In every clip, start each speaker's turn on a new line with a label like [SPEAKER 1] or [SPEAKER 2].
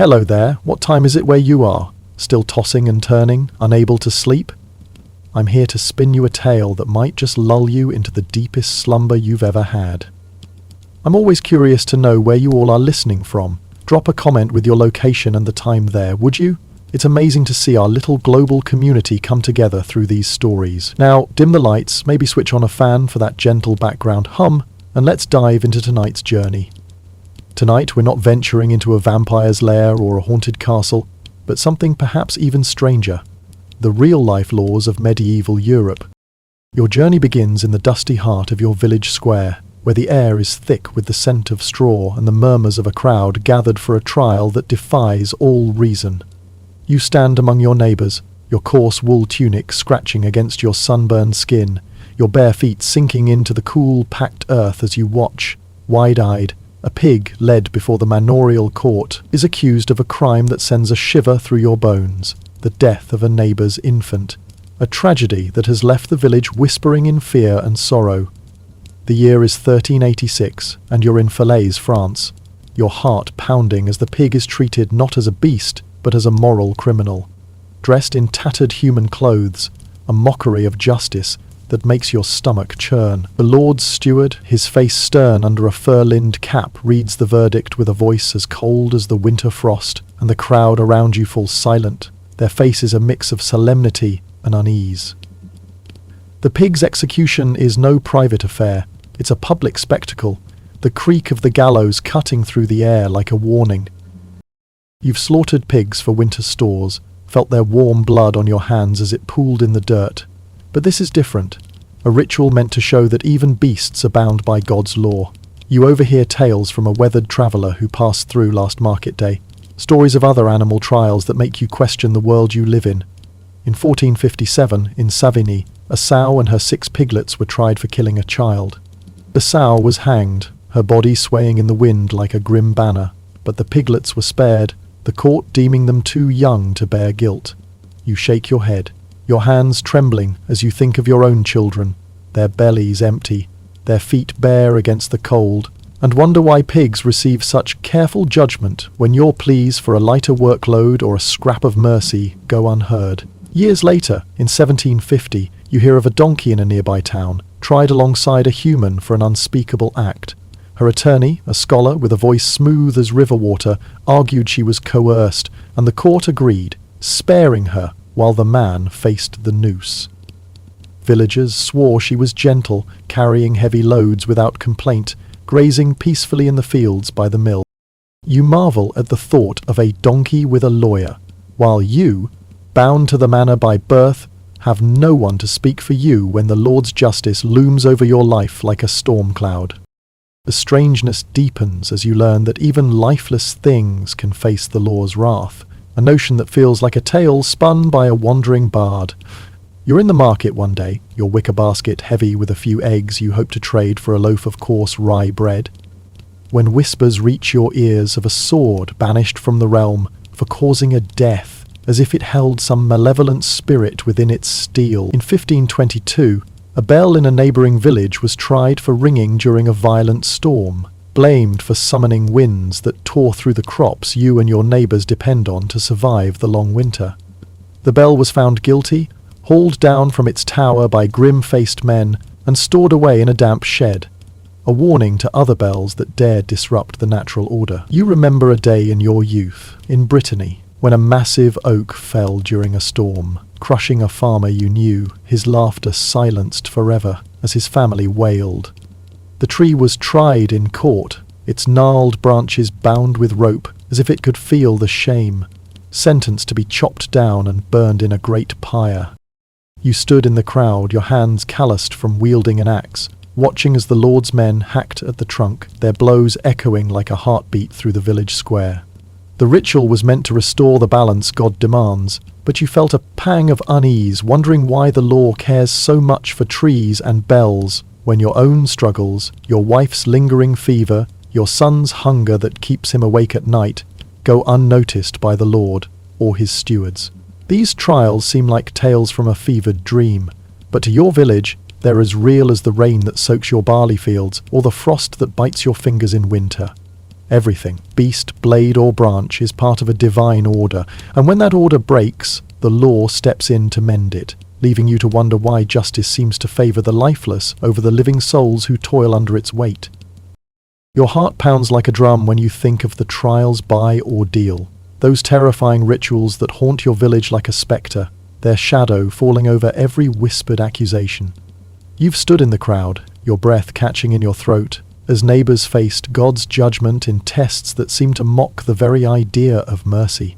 [SPEAKER 1] Hello there, what time is it where you are? Still tossing and turning, unable to sleep? I'm here to spin you a tale that might just lull you into the deepest slumber you've ever had. I'm always curious to know where you all are listening from. Drop a comment with your location and the time there, would you? It's amazing to see our little global community come together through these stories. Now, dim the lights, maybe switch on a fan for that gentle background hum, and let's dive into tonight's journey. Tonight, we're not venturing into a vampire's lair or a haunted castle, but something perhaps even stranger. The real-life laws of medieval Europe. Your journey begins in the dusty heart of your village square, where the air is thick with the scent of straw and the murmurs of a crowd gathered for a trial that defies all reason. You stand among your neighbours, your coarse wool tunic scratching against your sunburned skin, your bare feet sinking into the cool, packed earth as you watch, wide-eyed. A pig led before the manorial court is accused of a crime that sends a shiver through your bones. The death of a neighbour's infant, a tragedy that has left the village whispering in fear and sorrow. The year is 1386, and you're in Falaise, France, your heart pounding as the pig is treated not as a beast, but as a moral criminal. Dressed in tattered human clothes, a mockery of justice that makes your stomach churn. The Lord's steward, his face stern under a fur-lined cap, reads the verdict with a voice as cold as the winter frost, and the crowd around you falls silent. Their faces a mix of solemnity and unease. The pig's execution is no private affair. It's a public spectacle, the creak of the gallows cutting through the air like a warning. You've slaughtered pigs for winter stores, felt their warm blood on your hands as it pooled in the dirt. But this is different, a ritual meant to show that even beasts are bound by God's law. You overhear tales from a weathered traveller who passed through last market day. Stories of other animal trials that make you question the world you live in. In 1457, in Savigny, a sow and her 6 piglets were tried for killing a child. The sow was hanged, her body swaying in the wind like a grim banner, but the piglets were spared, the court deeming them too young to bear guilt. You shake your head, your hands trembling as you think of your own children, their bellies empty, their feet bare against the cold, and wonder why pigs receive such careful judgment when your pleas for a lighter workload or a scrap of mercy go unheard. Years later, in 1750, you hear of a donkey in a nearby town, tried alongside a human for an unspeakable act. Her attorney, a scholar with a voice smooth as river water, argued she was coerced, and the court agreed, sparing her while the man faced the noose. Villagers swore she was gentle, carrying heavy loads without complaint, grazing peacefully in the fields by the mill. You marvel at the thought of a donkey with a lawyer, while you, bound to the manor by birth, have no one to speak for you when the Lord's justice looms over your life like a storm cloud. The strangeness deepens as you learn that even lifeless things can face the law's wrath, a notion that feels like a tale spun by a wandering bard. You're in the market one day, your wicker basket heavy with a few eggs you hope to trade for a loaf of coarse rye bread, when whispers reach your ears of a sword banished from the realm for causing a death, as if it held some malevolent spirit within its steel. In 1522, a bell in a neighbouring village was tried for ringing during a violent storm, blamed for summoning winds that tore through the crops you and your neighbours depend on to survive the long winter. The bell was found guilty, hauled down from its tower by grim-faced men, and stored away in a damp shed, a warning to other bells that dared disrupt the natural order. You remember a day in your youth, in Brittany, when a massive oak fell during a storm, crushing a farmer you knew, his laughter silenced forever as his family wailed. The tree was tried in court, its gnarled branches bound with rope as if it could feel the shame, sentenced to be chopped down and burned in a great pyre. You stood in the crowd, your hands calloused from wielding an axe, watching as the Lord's men hacked at the trunk, their blows echoing like a heartbeat through the village square. The ritual was meant to restore the balance God demands, but you felt a pang of unease, wondering why the law cares so much for trees and bells, when your own struggles, your wife's lingering fever, your son's hunger that keeps him awake at night, go unnoticed by the Lord or his stewards. These trials seem like tales from a fevered dream, but to your village, they're as real as the rain that soaks your barley fields or the frost that bites your fingers in winter. Everything, beast, blade or branch, is part of a divine order, and when that order breaks, the law steps in to mend it, leaving you to wonder why justice seems to favour the lifeless over the living souls who toil under its weight. Your heart pounds like a drum when you think of the trials by ordeal, those terrifying rituals that haunt your village like a spectre, their shadow falling over every whispered accusation. You've stood in the crowd, your breath catching in your throat, as neighbours faced God's judgment in tests that seem to mock the very idea of mercy.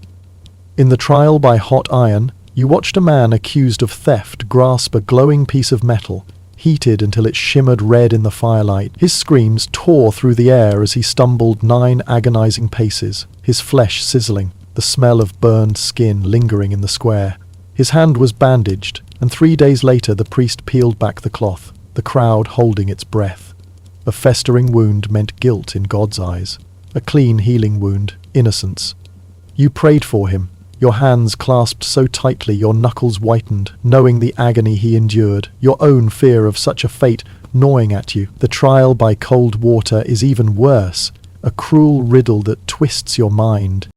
[SPEAKER 1] In the trial by hot iron, you watched a man accused of theft grasp a glowing piece of metal, heated until it shimmered red in the firelight. His screams tore through the air as he stumbled 9 agonizing paces, his flesh sizzling, the smell of burned skin lingering in the square. His hand was bandaged, and 3 days later the priest peeled back the cloth, the crowd holding its breath. A festering wound meant guilt in God's eyes. A clean healing wound, innocence. You prayed for him, your hands clasped so tightly your knuckles whitened, knowing the agony he endured, your own fear of such a fate gnawing at you. The trial by cold water is even worse, a cruel riddle that twists your mind.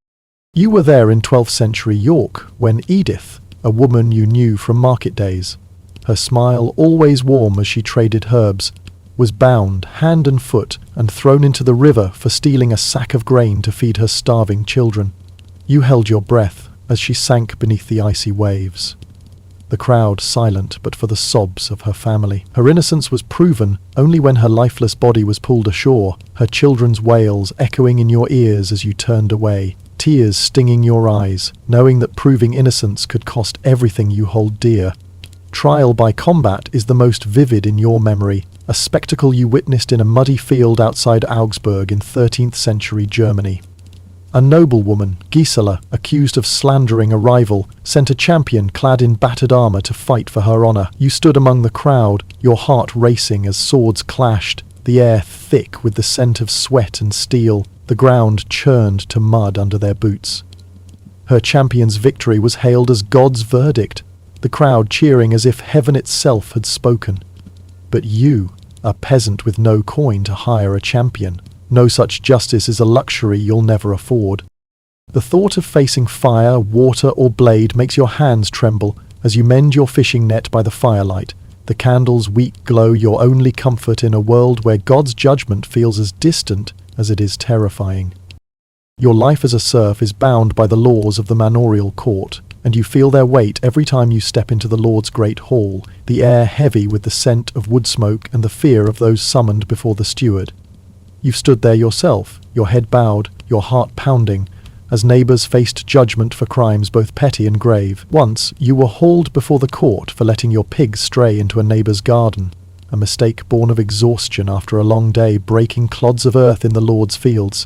[SPEAKER 1] You were there in 12th century York when Edith, a woman you knew from market days, her smile always warm as she traded herbs, was bound hand and foot and thrown into the river for stealing a sack of grain to feed her starving children. You held your breath as she sank beneath the icy waves. The crowd silent but for the sobs of her family. Her innocence was proven only when her lifeless body was pulled ashore, her children's wails echoing in your ears as you turned away, tears stinging your eyes, knowing that proving innocence could cost everything you hold dear. Trial by combat is the most vivid in your memory, a spectacle you witnessed in a muddy field outside Augsburg in 13th century Germany. A noblewoman, Gisela, accused of slandering a rival, sent a champion clad in battered armour to fight for her honour. You stood among the crowd, your heart racing as swords clashed, the air thick with the scent of sweat and steel, the ground churned to mud under their boots. Her champion's victory was hailed as God's verdict, the crowd cheering as if heaven itself had spoken. But you, a peasant with no coin to hire a champion, no such justice is a luxury you'll never afford. The thought of facing fire, water or blade makes your hands tremble as you mend your fishing net by the firelight, the candle's weak glow your only comfort in a world where God's judgment feels as distant as it is terrifying. Your life as a serf is bound by the laws of the manorial court, and you feel their weight every time you step into the Lord's great hall, the air heavy with the scent of wood smoke and the fear of those summoned before the steward. You've stood there yourself, your head bowed, your heart pounding, as neighbours faced judgment for crimes both petty and grave. Once, you were hauled before the court for letting your pigs stray into a neighbour's garden, a mistake born of exhaustion after a long day breaking clods of earth in the Lord's fields.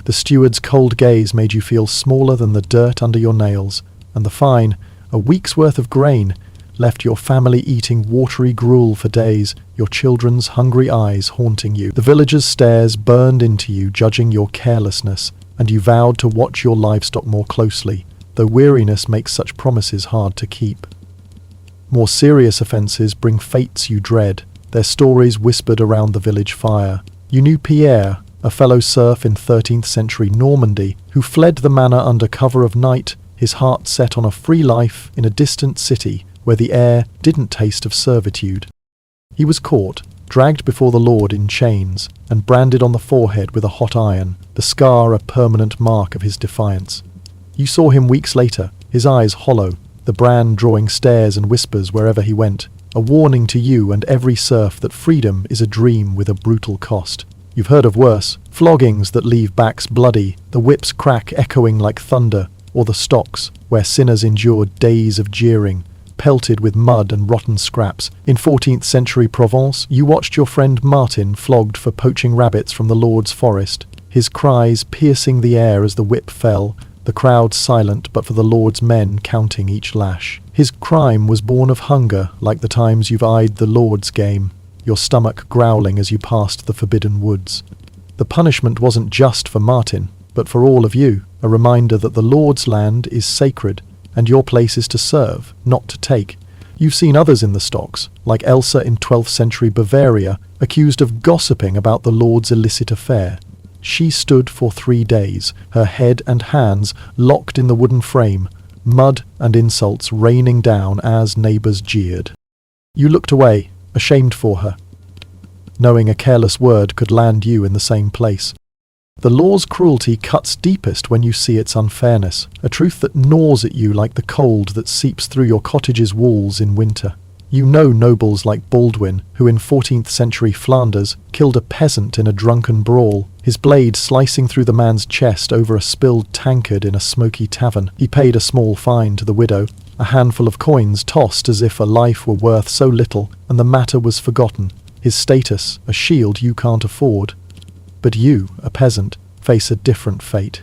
[SPEAKER 1] The steward's cold gaze made you feel smaller than the dirt under your nails, and the fine, a week's worth of grain, left your family eating watery gruel for days, your children's hungry eyes haunting you. The villagers' stares burned into you, judging your carelessness, and you vowed to watch your livestock more closely, though weariness makes such promises hard to keep. More serious offences bring fates you dread, their stories whispered around the village fire. You knew Pierre, a fellow serf in 13th century Normandy, who fled the manor under cover of night, his heart set on a free life in a distant city where the air didn't taste of servitude. He was caught, dragged before the Lord in chains, and branded on the forehead with a hot iron, the scar a permanent mark of his defiance. You saw him weeks later, his eyes hollow, the brand drawing stares and whispers wherever he went, a warning to you and every serf that freedom is a dream with a brutal cost. You've heard of worse, floggings that leave backs bloody, the whip's crack echoing like thunder, or the stocks, where sinners endured days of jeering, pelted with mud and rotten scraps. In 14th century Provence, you watched your friend Martin flogged for poaching rabbits from the Lord's forest, his cries piercing the air as the whip fell, the crowd silent but for the Lord's men counting each lash. His crime was born of hunger, like the times you've eyed the Lord's game, your stomach growling as you passed the forbidden woods. The punishment wasn't just for Martin, but for all of you, a reminder that the Lord's land is sacred, and your place is to serve, not to take. You've seen others in the stocks, like Elsa in 12th century Bavaria, accused of gossiping about the Lord's illicit affair. She stood for 3 days, her head and hands locked in the wooden frame, mud and insults raining down as neighbours jeered. You looked away, ashamed for her, knowing a careless word could land you in the same place. The law's cruelty cuts deepest when you see its unfairness, a truth that gnaws at you like the cold that seeps through your cottage's walls in winter. You know nobles like Baldwin, who in 14th century Flanders killed a peasant in a drunken brawl, his blade slicing through the man's chest over a spilled tankard in a smoky tavern. He paid a small fine to the widow, a handful of coins tossed as if a life were worth so little, and the matter was forgotten, his status a shield you can't afford. But you, a peasant, face a different fate.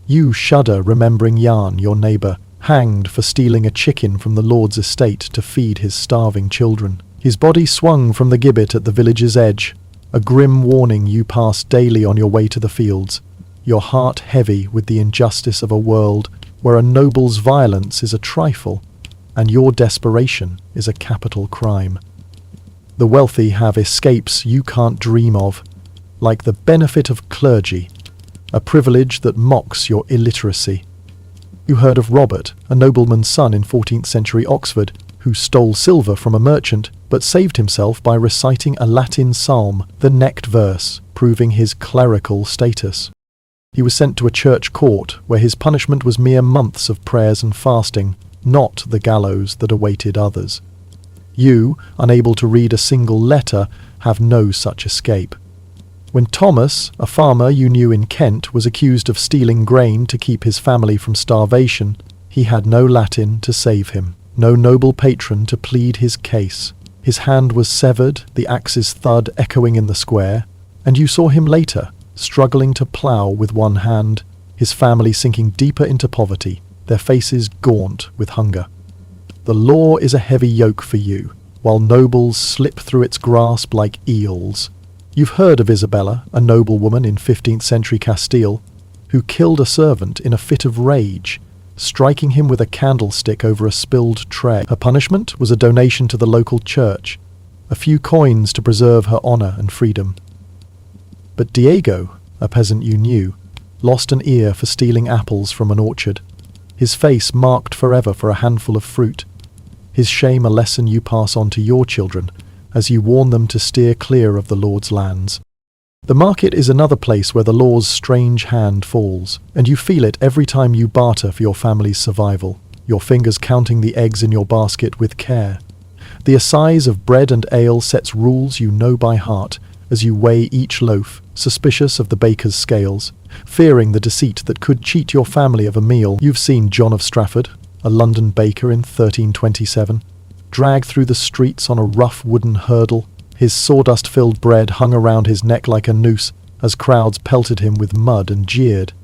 [SPEAKER 1] You shudder remembering Jan, your neighbour, hanged for stealing a chicken from the lord's estate to feed his starving children. His body swung from the gibbet at the village's edge, a grim warning you pass daily on your way to the fields, your heart heavy with the injustice of a world where a noble's violence is a trifle, and your desperation is a capital crime. The wealthy have escapes you can't dream of, like the benefit of clergy, a privilege that mocks your illiteracy. You heard of Robert, a nobleman's son in 14th century Oxford, who stole silver from a merchant, but saved himself by reciting a Latin psalm, the next verse, proving his clerical status. He was sent to a church court, where his punishment was mere months of prayers and fasting, not the gallows that awaited others. You, unable to read a single letter, have no such escape. When Thomas, a farmer you knew in Kent, was accused of stealing grain to keep his family from starvation, he had no Latin to save him, no noble patron to plead his case. His hand was severed, the axe's thud echoing in the square, and you saw him later, struggling to plough with one hand, his family sinking deeper into poverty, their faces gaunt with hunger. The law is a heavy yoke for you, while nobles slip through its grasp like eels. You've heard of Isabella, a noblewoman in 15th century Castile, who killed a servant in a fit of rage, striking him with a candlestick over a spilled tray. Her punishment was a donation to the local church, a few coins to preserve her honour and freedom. But Diego, a peasant you knew, lost an ear for stealing apples from an orchard, his face marked forever for a handful of fruit, his shame a lesson you pass on to your children, as you warn them to steer clear of the Lord's lands. The market is another place where the law's strange hand falls, and you feel it every time you barter for your family's survival, your fingers counting the eggs in your basket with care. The assize of bread and ale sets rules you know by heart, as you weigh each loaf, suspicious of the baker's scales, fearing the deceit that could cheat your family of a meal. You've seen John of Strafford, a London baker in 1327, dragged through the streets on a rough wooden hurdle, his sawdust-filled bread hung around his neck like a noose as crowds pelted him with mud and jeered.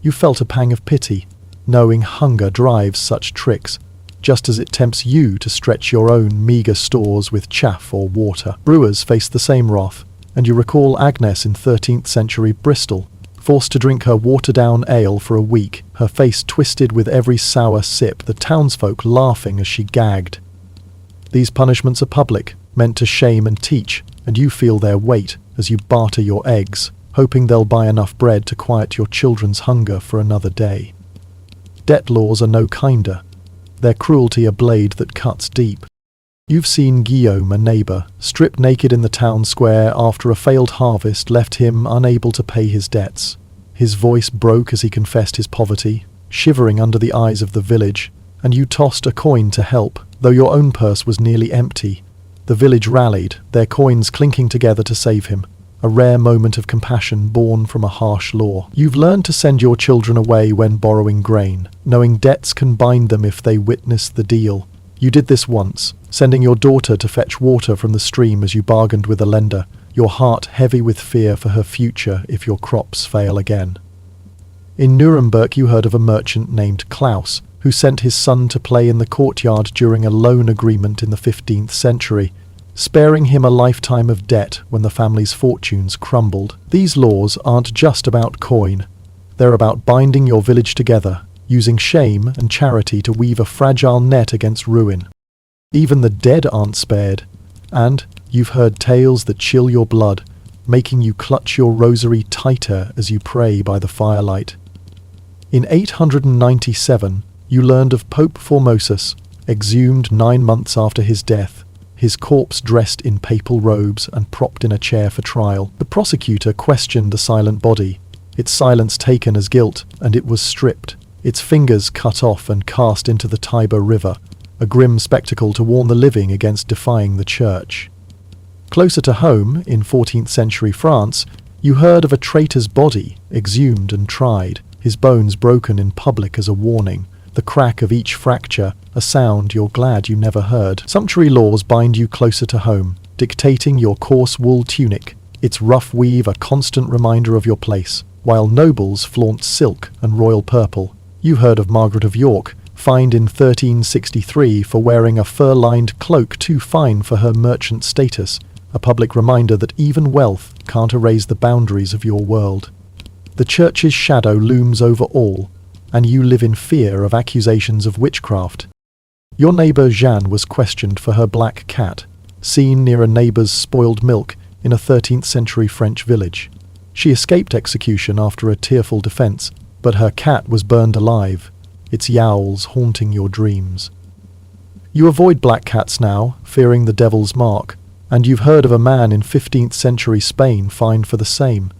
[SPEAKER 1] You felt a pang of pity, knowing hunger drives such tricks, just as it tempts you to stretch your own meagre stores with chaff or water. Brewers face the same wrath, and you recall Agnes in 13th century Bristol, forced to drink her watered-down ale for a week, her face twisted with every sour sip, the townsfolk laughing as she gagged. These punishments are public, meant to shame and teach, and you feel their weight as you barter your eggs, hoping they'll buy enough bread to quiet your children's hunger for another day. Debt laws are no kinder, their cruelty a blade that cuts deep. You've seen Guillaume, a neighbour, stripped naked in the town square after a failed harvest left him unable to pay his debts. His voice broke as he confessed his poverty, shivering under the eyes of the village, and you tossed a coin to help, though your own purse was nearly empty. The village rallied, their coins clinking together to save him, a rare moment of compassion born from a harsh law. You've learned to send your children away when borrowing grain, knowing debts can bind them if they witness the deal. You did this once, sending your daughter to fetch water from the stream as you bargained with a lender, your heart heavy with fear for her future if your crops fail again. In Nuremberg you heard of a merchant named Klaus, who sent his son to play in the courtyard during a loan agreement in the 15th century, sparing him a lifetime of debt when the family's fortunes crumbled. These laws aren't just about coin. They're about binding your village together, using shame and charity to weave a fragile net against ruin. Even the dead aren't spared, and you've heard tales that chill your blood, making you clutch your rosary tighter as you pray by the firelight. In 897, you learned of Pope Formosus, exhumed 9 months after his death, his corpse dressed in papal robes and propped in a chair for trial. The prosecutor questioned the silent body, its silence taken as guilt, and it was stripped, its fingers cut off and cast into the Tiber River, a grim spectacle to warn the living against defying the church. Closer to home, in 14th century France, you heard of a traitor's body, exhumed and tried, his bones broken in public as a warning, the crack of each fracture, a sound you're glad you never heard. Sumptuary laws bind you closer to home, dictating your coarse wool tunic, its rough weave a constant reminder of your place, while nobles flaunt silk and royal purple. You heard of Margaret of York, fined in 1363 for wearing a fur-lined cloak too fine for her merchant status, a public reminder that even wealth can't erase the boundaries of your world. The church's shadow looms over all, and you live in fear of accusations of witchcraft. Your neighbour Jeanne was questioned for her black cat, seen near a neighbour's spoiled milk in a 13th century French village. She escaped execution after a tearful defence, but her cat was burned alive, its yowls haunting your dreams. You avoid black cats now, fearing the devil's mark, and you've heard of a man in 15th century Spain fined for the same,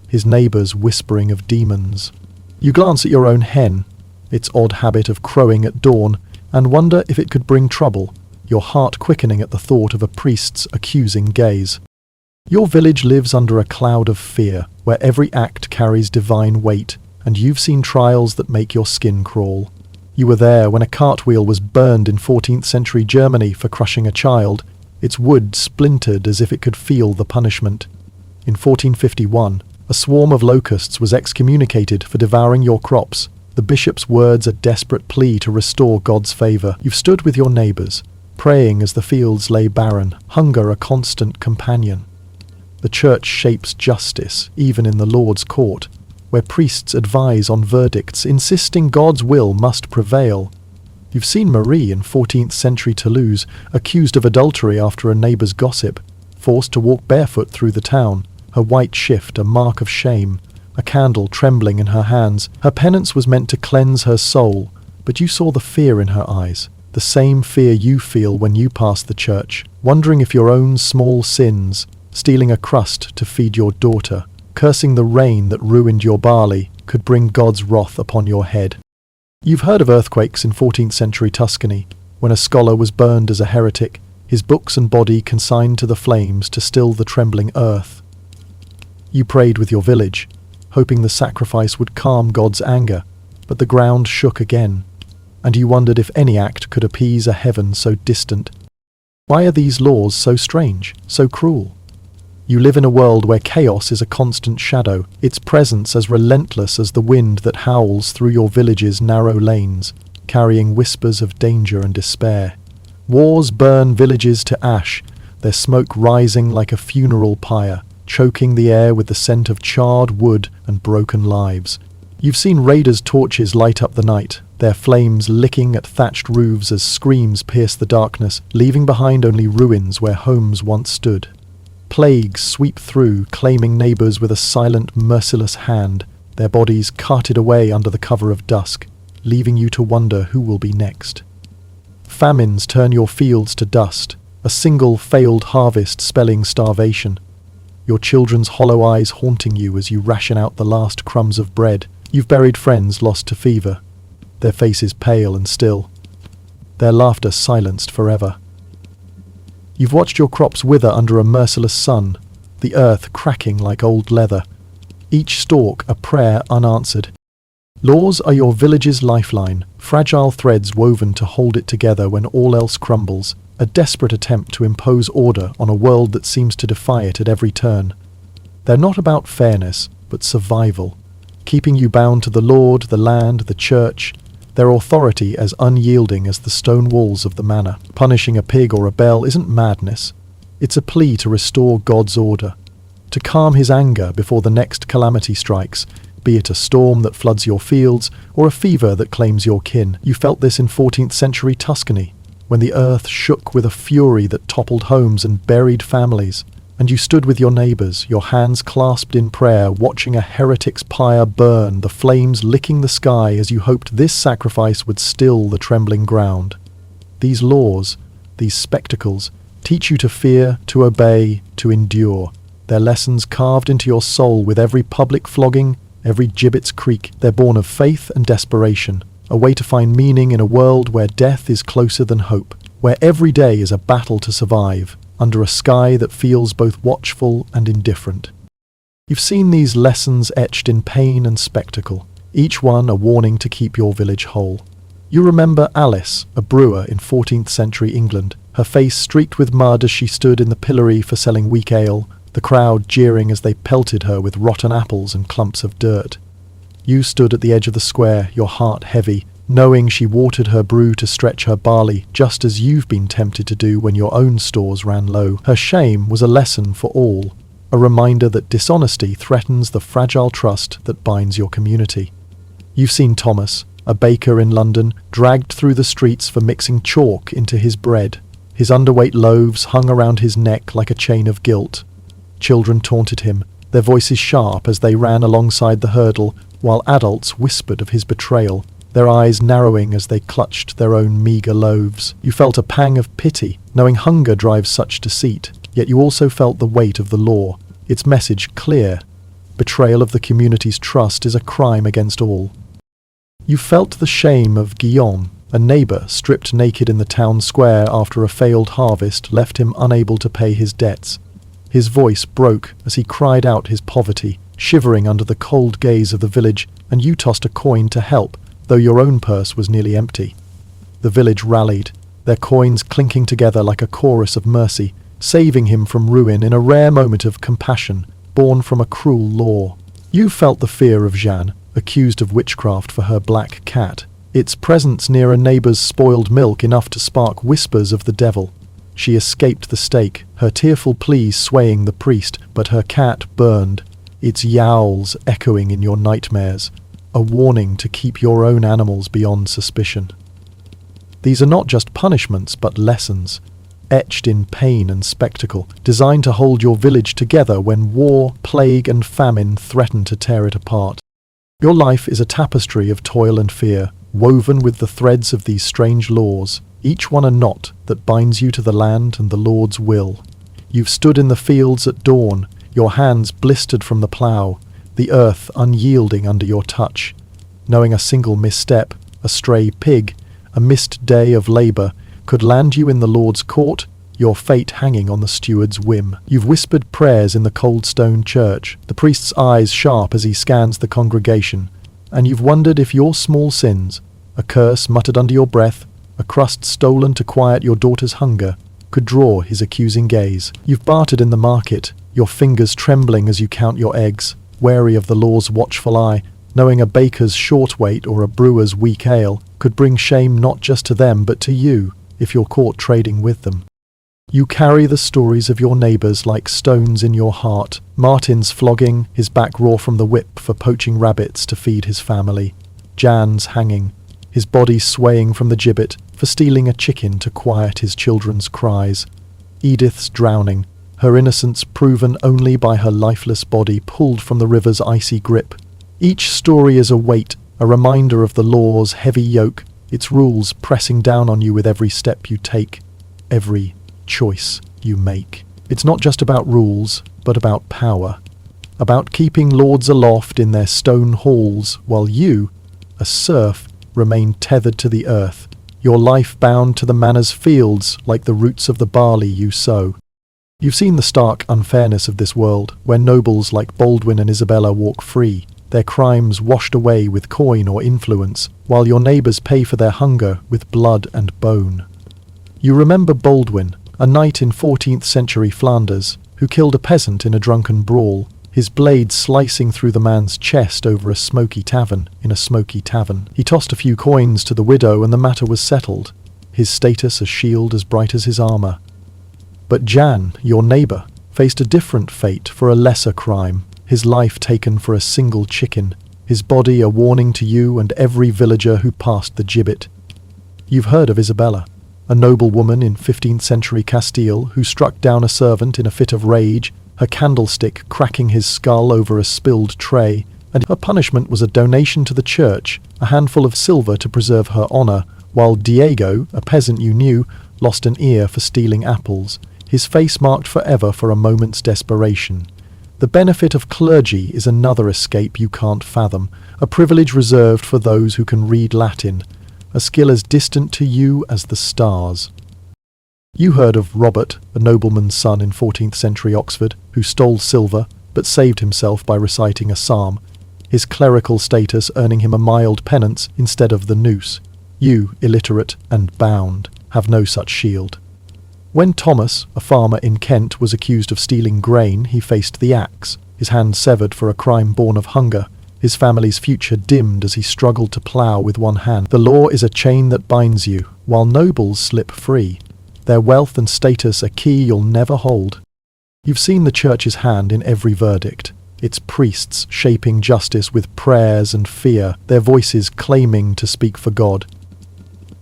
[SPEAKER 1] his neighbours whispering of demons. You glance at your own hen, its odd habit of crowing at dawn, and wonder if it could bring trouble, your heart quickening at the thought of a priest's accusing gaze. Your village lives under a cloud of fear, where every act carries divine weight, and you've seen trials that make your skin crawl. You were there when a cartwheel was burned in 14th century Germany for crushing a child, its wood splintered as if it could feel the punishment. In 1451, a swarm of locusts was excommunicated for devouring your crops, the bishop's words a desperate plea to restore God's favour. You've stood with your neighbours, praying as the fields lay barren, hunger a constant companion. The church shapes justice, even in the Lord's court, where priests advise on verdicts, insisting God's will must prevail. You've seen Marie in 14th century Toulouse, accused of adultery after a neighbour's gossip, forced to walk barefoot through the town, her white shift a mark of shame, a candle trembling in her hands. Her penance was meant to cleanse her soul, but you saw the fear in her eyes, the same fear you feel when you pass the church, wondering if your own small sins, stealing a crust to feed your daughter, cursing the rain that ruined your barley, could bring God's wrath upon your head. You've heard of earthquakes in 14th century Tuscany, when a scholar was burned as a heretic, his books and body consigned to the flames to still the trembling earth. You prayed with your village, hoping the sacrifice would calm God's anger, but the ground shook again, and you wondered if any act could appease a heaven so distant. Why are these laws so strange, so cruel? You live in a world where chaos is a constant shadow, its presence as relentless as the wind that howls through your village's narrow lanes, carrying whispers of danger and despair. Wars burn villages to ash, their smoke rising like a funeral pyre, choking the air with the scent of charred wood and broken lives. You've seen raiders' torches light up the night, their flames licking at thatched roofs as screams pierce the darkness, leaving behind only ruins where homes once stood. Plagues sweep through, claiming neighbours with a silent, merciless hand, their bodies carted away under the cover of dusk, leaving you to wonder who will be next. Famines turn your fields to dust, a single failed harvest spelling starvation. Your children's hollow eyes haunting you as you ration out the last crumbs of bread. You've buried friends lost to fever, their faces pale and still, their laughter silenced forever. You've watched your crops wither under a merciless sun, the earth cracking like old leather, each stalk a prayer unanswered. Laws are your village's lifeline, fragile threads woven to hold it together when all else crumbles, a desperate attempt to impose order on a world that seems to defy it at every turn. They're not about fairness, but survival, keeping you bound to the Lord, the land, the church, their authority as unyielding as the stone walls of the manor. Punishing a pig or a bell isn't madness. It's a plea to restore God's order, to calm his anger before the next calamity strikes, be it a storm that floods your fields or a fever that claims your kin. You felt this in 14th century Tuscany, when the earth shook with a fury that toppled homes and buried families. and you stood with your neighbours, your hands clasped in prayer, watching a heretic's pyre burn, the flames licking the sky as you hoped this sacrifice would still the trembling ground. These laws, these spectacles, teach you to fear, to obey, to endure. Their lessons carved into your soul with every public flogging, every gibbet's creak. They're born of faith and desperation, a way to find meaning in a world where death is closer than hope, where every day is a battle to survive, under a sky that feels both watchful and indifferent. You've seen these lessons etched in pain and spectacle, each one a warning to keep your village whole. You remember Alice, a brewer in 14th century England, her face streaked with mud as she stood in the pillory for selling weak ale, the crowd jeering as they pelted her with rotten apples and clumps of dirt. You stood at the edge of the square, your heart heavy, knowing she watered her brew to stretch her barley, just as you've been tempted to do when your own stores ran low. Her shame was a lesson for all, a reminder that dishonesty threatens the fragile trust that binds your community. You've seen Thomas, a baker in London, dragged through the streets for mixing chalk into his bread. His underweight loaves hung around his neck like a chain of guilt. Children taunted him, their voices sharp as they ran alongside the hurdle, while adults whispered of his betrayal, their eyes narrowing as they clutched their own meagre loaves. You felt a pang of pity, knowing hunger drives such deceit, yet you also felt the weight of the law, its message clear. Betrayal of the community's trust is a crime against all. You felt the shame of Guillaume, a neighbour stripped naked in the town square after a failed harvest left him unable to pay his debts. His voice broke as he cried out his poverty, shivering under the cold gaze of the village, and you tossed a coin to help, though your own purse was nearly empty. The village rallied, their coins clinking together like a chorus of mercy, saving him from ruin in a rare moment of compassion, born from a cruel law. You felt the fear of Jeanne, accused of witchcraft for her black cat, its presence near a neighbour's spoiled milk enough to spark whispers of the devil. She escaped the stake, her tearful pleas swaying the priest, but her cat burned, its yowls echoing in your nightmares, a warning to keep your own animals beyond suspicion. These are not just punishments, but lessons, etched in pain and spectacle, designed to hold your village together when war, plague, and famine threaten to tear it apart. Your life is a tapestry of toil and fear, woven with the threads of these strange laws, each one a knot that binds you to the land and the Lord's will. You've stood in the fields at dawn, your hands blistered from the plough, the earth unyielding under your touch, knowing a single misstep, a stray pig, a missed day of labour, could land you in the Lord's court, your fate hanging on the steward's whim. You've whispered prayers in the cold stone church, the priest's eyes sharp as he scans the congregation, and you've wondered if your small sins, a curse muttered under your breath, a crust stolen to quiet your daughter's hunger, could draw his accusing gaze. You've bartered in the market, your fingers trembling as you count your eggs, wary of the law's watchful eye, knowing a baker's short weight or a brewer's weak ale could bring shame not just to them but to you if you're caught trading with them. You carry the stories of your neighbours like stones in your heart, Martin's flogging, his back raw from the whip for poaching rabbits to feed his family, Jan's hanging, his body swaying from the gibbet for stealing a chicken to quiet his children's cries, Edith's drowning, her innocence proven only by her lifeless body pulled from the river's icy grip. Each story is a weight, a reminder of the law's heavy yoke, its rules pressing down on you with every step you take, every choice you make. It's not just about rules, but about power, about keeping lords aloft in their stone halls while you, a serf, remain tethered to the earth, your life bound to the manor's fields like the roots of the barley you sow. You've seen the stark unfairness of this world, where nobles like Baldwin and Isabella walk free, their crimes washed away with coin or influence, while your neighbours pay for their hunger with blood and bone. You remember Baldwin, a knight in 14th century Flanders, who killed a peasant in a drunken brawl, his blade slicing through the man's chest over a smoky tavern. He tossed a few coins to the widow and the matter was settled, his status a shield as bright as his armour. But Jan, your neighbour, faced a different fate for a lesser crime, his life taken for a single chicken, his body a warning to you and every villager who passed the gibbet. You've heard of Isabella, a noblewoman in 15th century Castile who struck down a servant in a fit of rage, her candlestick cracking his skull over a spilled tray, and her punishment was a donation to the church, a handful of silver to preserve her honour, while Diego, a peasant you knew, lost an ear for stealing apples, his face marked forever for a moment's desperation. The benefit of clergy is another escape you can't fathom, a privilege reserved for those who can read Latin, a skill as distant to you as the stars. You heard of Robert, a nobleman's son in 14th century Oxford, who stole silver, but saved himself by reciting a psalm, his clerical status earning him a mild penance instead of the noose. You, illiterate and bound, have no such shield. When Thomas, a farmer in Kent, was accused of stealing grain, he faced the axe, his hand severed for a crime born of hunger, his family's future dimmed as he struggled to plough with one hand. The law is a chain that binds you, while nobles slip free. Their wealth and status a key you'll never hold. You've seen the church's hand in every verdict, its priests shaping justice with prayers and fear, their voices claiming to speak for God.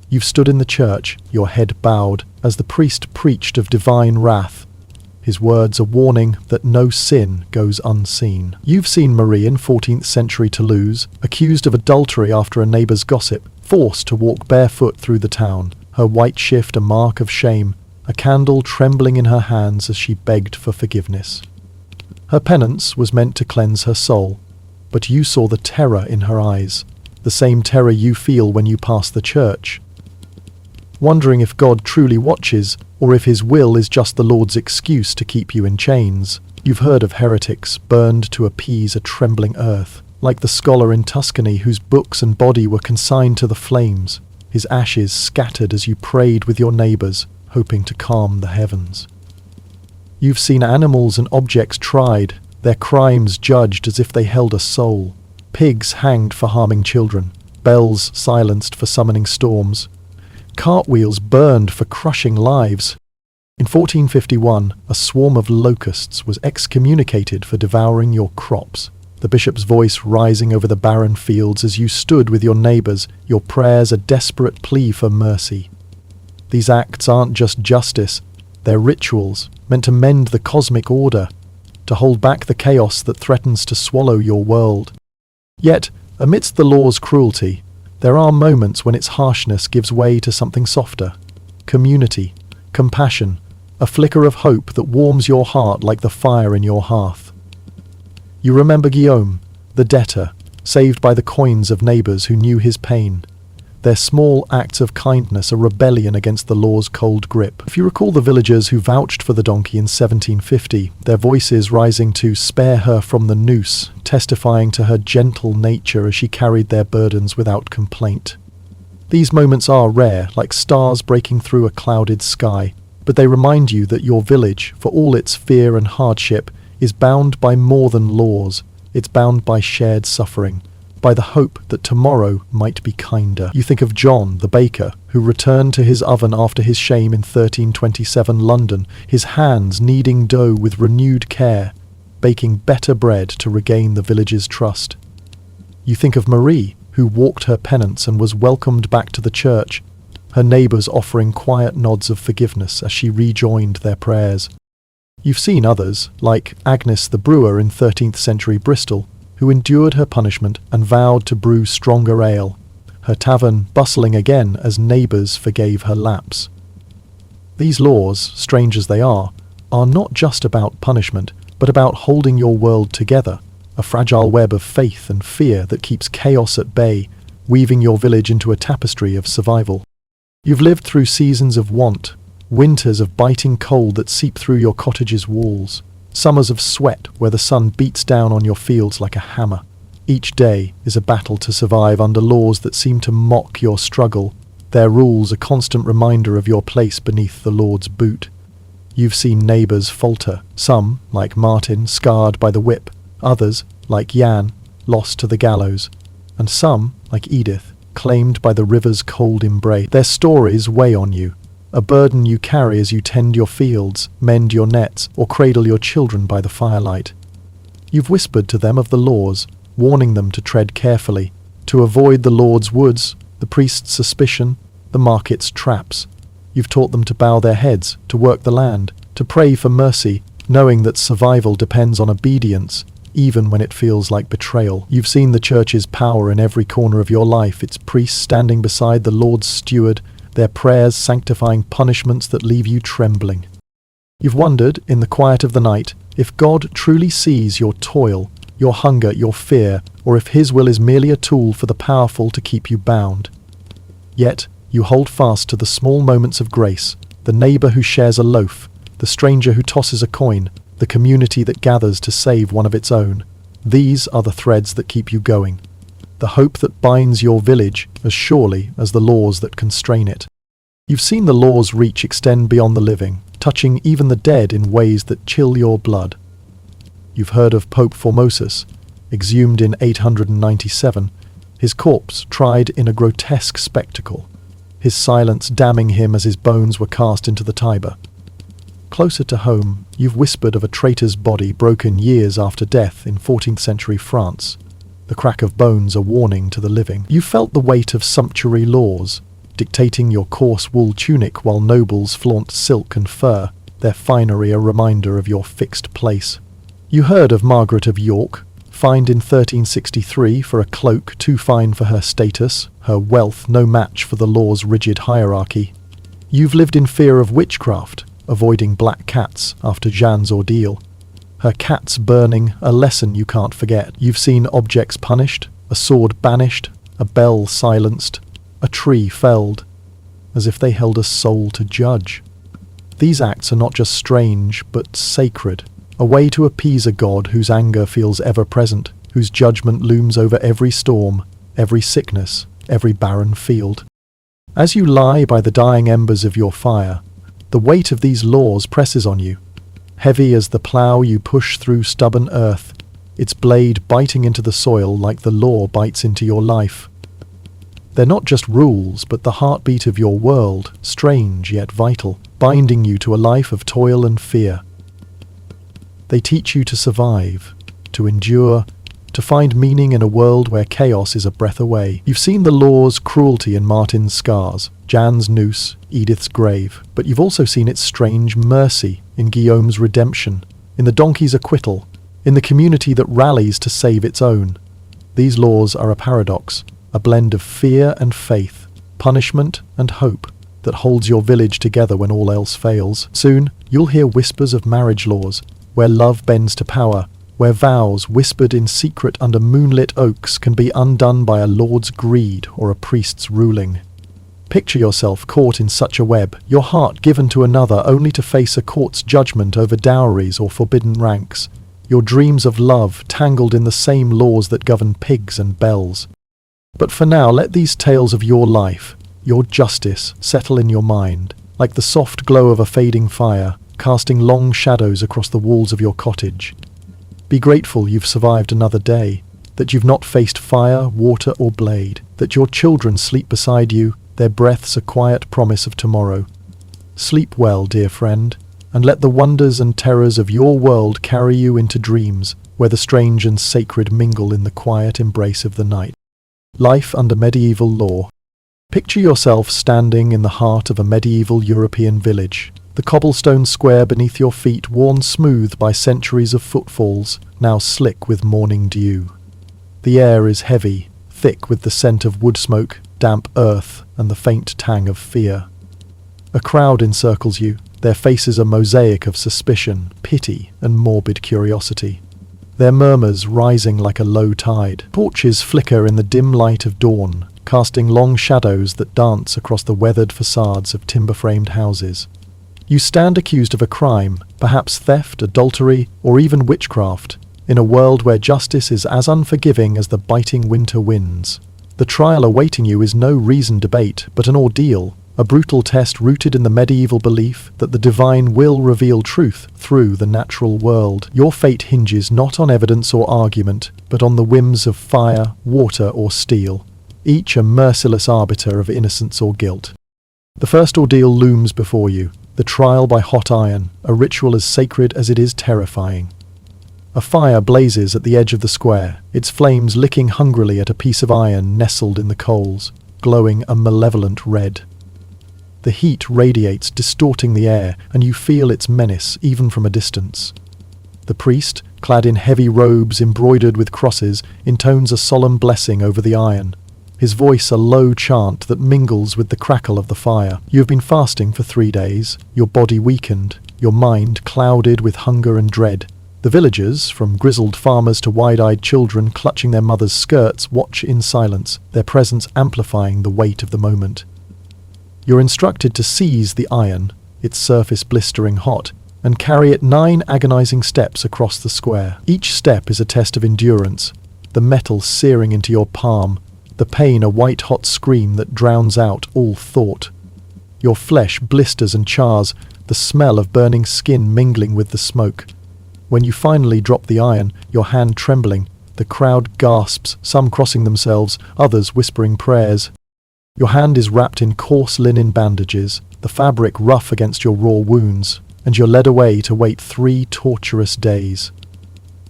[SPEAKER 1] You've stood in the church, your head bowed, as the priest preached of divine wrath, his words a warning that no sin goes unseen. You've seen Marie in 14th century Toulouse, accused of adultery after a neighbour's gossip, forced to walk barefoot through the town, her white shift a mark of shame, a candle trembling in her hands as she begged for forgiveness. Her penance was meant to cleanse her soul, but you saw the terror in her eyes, the same terror you feel when you pass the church, wondering if God truly watches, or if his will is just the Lord's excuse to keep you in chains. You've heard of heretics burned to appease a trembling earth, like the scholar in Tuscany whose books and body were consigned to the flames, his ashes scattered as you prayed with your neighbours, hoping to calm the heavens. You've seen animals and objects tried, their crimes judged as if they held a soul, pigs hanged for harming children, bells silenced for summoning storms, cartwheels burned for crushing lives. In 1451, a swarm of locusts was excommunicated for devouring your crops, the bishop's voice rising over the barren fields as you stood with your neighbours, your prayers a desperate plea for mercy. These acts aren't just justice, they're rituals, meant to mend the cosmic order, to hold back the chaos that threatens to swallow your world. Yet, amidst the law's cruelty, there are moments when its harshness gives way to something softer. Community, compassion, a flicker of hope that warms your heart like the fire in your hearth. You remember Guillaume, the debtor, saved by the coins of neighbours who knew his pain. Their small acts of kindness a rebellion against the law's cold grip. If you recall the villagers who vouched for the donkey in 1750, their voices rising to spare her from the noose, testifying to her gentle nature as she carried their burdens without complaint. These moments are rare, like stars breaking through a clouded sky, but they remind you that your village, for all its fear and hardship, is bound by more than laws. It's bound by shared suffering, by the hope that tomorrow might be kinder. You think of John, the baker, who returned to his oven after his shame in 1327 London, his hands kneading dough with renewed care, baking better bread to regain the village's trust. You think of Marie, who walked her penance and was welcomed back to the church, her neighbours offering quiet nods of forgiveness as she rejoined their prayers. You've seen others, like Agnes the brewer in 13th century Bristol, who endured her punishment and vowed to brew stronger ale, her tavern bustling again as neighbours forgave her lapse. These laws, strange as they are not just about punishment, but about holding your world together, a fragile web of faith and fear that keeps chaos at bay, weaving your village into a tapestry of survival. You've lived through seasons of want, winters of biting cold that seep through your cottage's walls, summers of sweat where the sun beats down on your fields like a hammer. Each day is a battle to survive under laws that seem to mock your struggle, their rules a constant reminder of your place beneath the Lord's boot. You've seen neighbours falter, some, like Martin, scarred by the whip, others, like Jan, lost to the gallows, and some, like Edith, claimed by the river's cold embrace. Their stories weigh on you, a burden you carry as you tend your fields, mend your nets, or cradle your children by the firelight. You've whispered to them of the laws, warning them to tread carefully, to avoid the Lord's woods, the priest's suspicion, the market's traps. You've taught them to bow their heads, to work the land, to pray for mercy, knowing that survival depends on obedience, even when it feels like betrayal. You've seen the church's power in every corner of your life, its priests standing beside the Lord's steward, their prayers sanctifying punishments that leave you trembling. You've wondered, in the quiet of the night, if God truly sees your toil, your hunger, your fear, or if His will is merely a tool for the powerful to keep you bound. Yet, you hold fast to the small moments of grace, the neighbor who shares a loaf, the stranger who tosses a coin, the community that gathers to save one of its own. These are the threads that keep you going, the hope that binds your village as surely as the laws that constrain it. You've seen the law's reach extend beyond the living, touching even the dead in ways that chill your blood. You've heard of Pope Formosus, exhumed in 897, his corpse tried in a grotesque spectacle, his silence damning him as his bones were cast into the Tiber. Closer to home, you've whispered of a traitor's body broken years after death in 14th century France, the crack of bones a warning to the living. You felt the weight of sumptuary laws, dictating your coarse wool tunic while nobles flaunt silk and fur, their finery a reminder of your fixed place. You heard of Margaret of York, fined in 1363 for a cloak too fine for her status, her wealth no match for the law's rigid hierarchy. You've lived in fear of witchcraft, avoiding black cats after Jeanne's ordeal. Her cats burning, a lesson you can't forget. You've seen objects punished, a sword banished, a bell silenced, a tree felled, as if they held a soul to judge. These acts are not just strange, but sacred, a way to appease a God whose anger feels ever present, whose judgment looms over every storm, every sickness, every barren field. As you lie by the dying embers of your fire, the weight of these laws presses on you. Heavy as the plough you push through stubborn earth, its blade biting into the soil like the law bites into your life. They're not just rules, but the heartbeat of your world, strange yet vital, binding you to a life of toil and fear. They teach you to survive, to endure, to find meaning in a world where chaos is a breath away. You've seen the law's cruelty in Martin's scars, Jan's noose, Edith's grave, but you've also seen its strange mercy in Guillaume's redemption, in the donkey's acquittal, in the community that rallies to save its own. These laws are a paradox, a blend of fear and faith, punishment and hope, that holds your village together when all else fails. Soon, you'll hear whispers of marriage laws, where love bends to power, where vows whispered in secret under moonlit oaks can be undone by a lord's greed or a priest's ruling. Picture yourself caught in such a web, your heart given to another only to face a court's judgment over dowries or forbidden ranks, your dreams of love tangled in the same laws that govern pigs and bells. But for now, let these tales of your life, your justice, settle in your mind, like the soft glow of a fading fire, casting long shadows across the walls of your cottage. Be grateful you've survived another day, that you've not faced fire, water, or blade, that your children sleep beside you, their breaths a quiet promise of tomorrow. Sleep well, dear friend, and let the wonders and terrors of your world carry you into dreams, where the strange and sacred mingle in the quiet embrace of the night. Life under medieval law. Picture yourself standing in the heart of a medieval European village, the cobblestone square beneath your feet worn smooth by centuries of footfalls, now slick with morning dew. The air is heavy, thick with the scent of wood smoke, damp earth, and the faint tang of fear. A crowd encircles you, their faces a mosaic of suspicion, pity, and morbid curiosity. Their murmurs rising like a low tide. Torches flicker in the dim light of dawn, casting long shadows that dance across the weathered facades of timber-framed houses. You stand accused of a crime, perhaps theft, adultery, or even witchcraft, in a world where justice is as unforgiving as the biting winter winds. The trial awaiting you is no reasoned debate, but an ordeal, a brutal test rooted in the medieval belief that the divine will reveal truth through the natural world. Your fate hinges not on evidence or argument, but on the whims of fire, water, or steel, each a merciless arbiter of innocence or guilt. The first ordeal looms before you, the trial by hot iron, a ritual as sacred as it is terrifying. A fire blazes at the edge of the square, its flames licking hungrily at a piece of iron nestled in the coals, glowing a malevolent red. The heat radiates, distorting the air, and you feel its menace even from a distance. The priest, clad in heavy robes embroidered with crosses, intones a solemn blessing over the iron, his voice a low chant that mingles with the crackle of the fire. You have been fasting for 3 days, your body weakened, your mind clouded with hunger and dread. The villagers, from grizzled farmers to wide-eyed children clutching their mothers' skirts, watch in silence, their presence amplifying the weight of the moment. You're instructed to seize the iron, its surface blistering hot, and carry it 9 agonizing steps across the square. Each step is a test of endurance, the metal searing into your palm, the pain a white-hot scream that drowns out all thought. Your flesh blisters and chars, the smell of burning skin mingling with the smoke. When you finally drop the iron, your hand trembling, the crowd gasps, some crossing themselves, others whispering prayers. Your hand is wrapped in coarse linen bandages, the fabric rough against your raw wounds, and you're led away to wait 3 torturous days.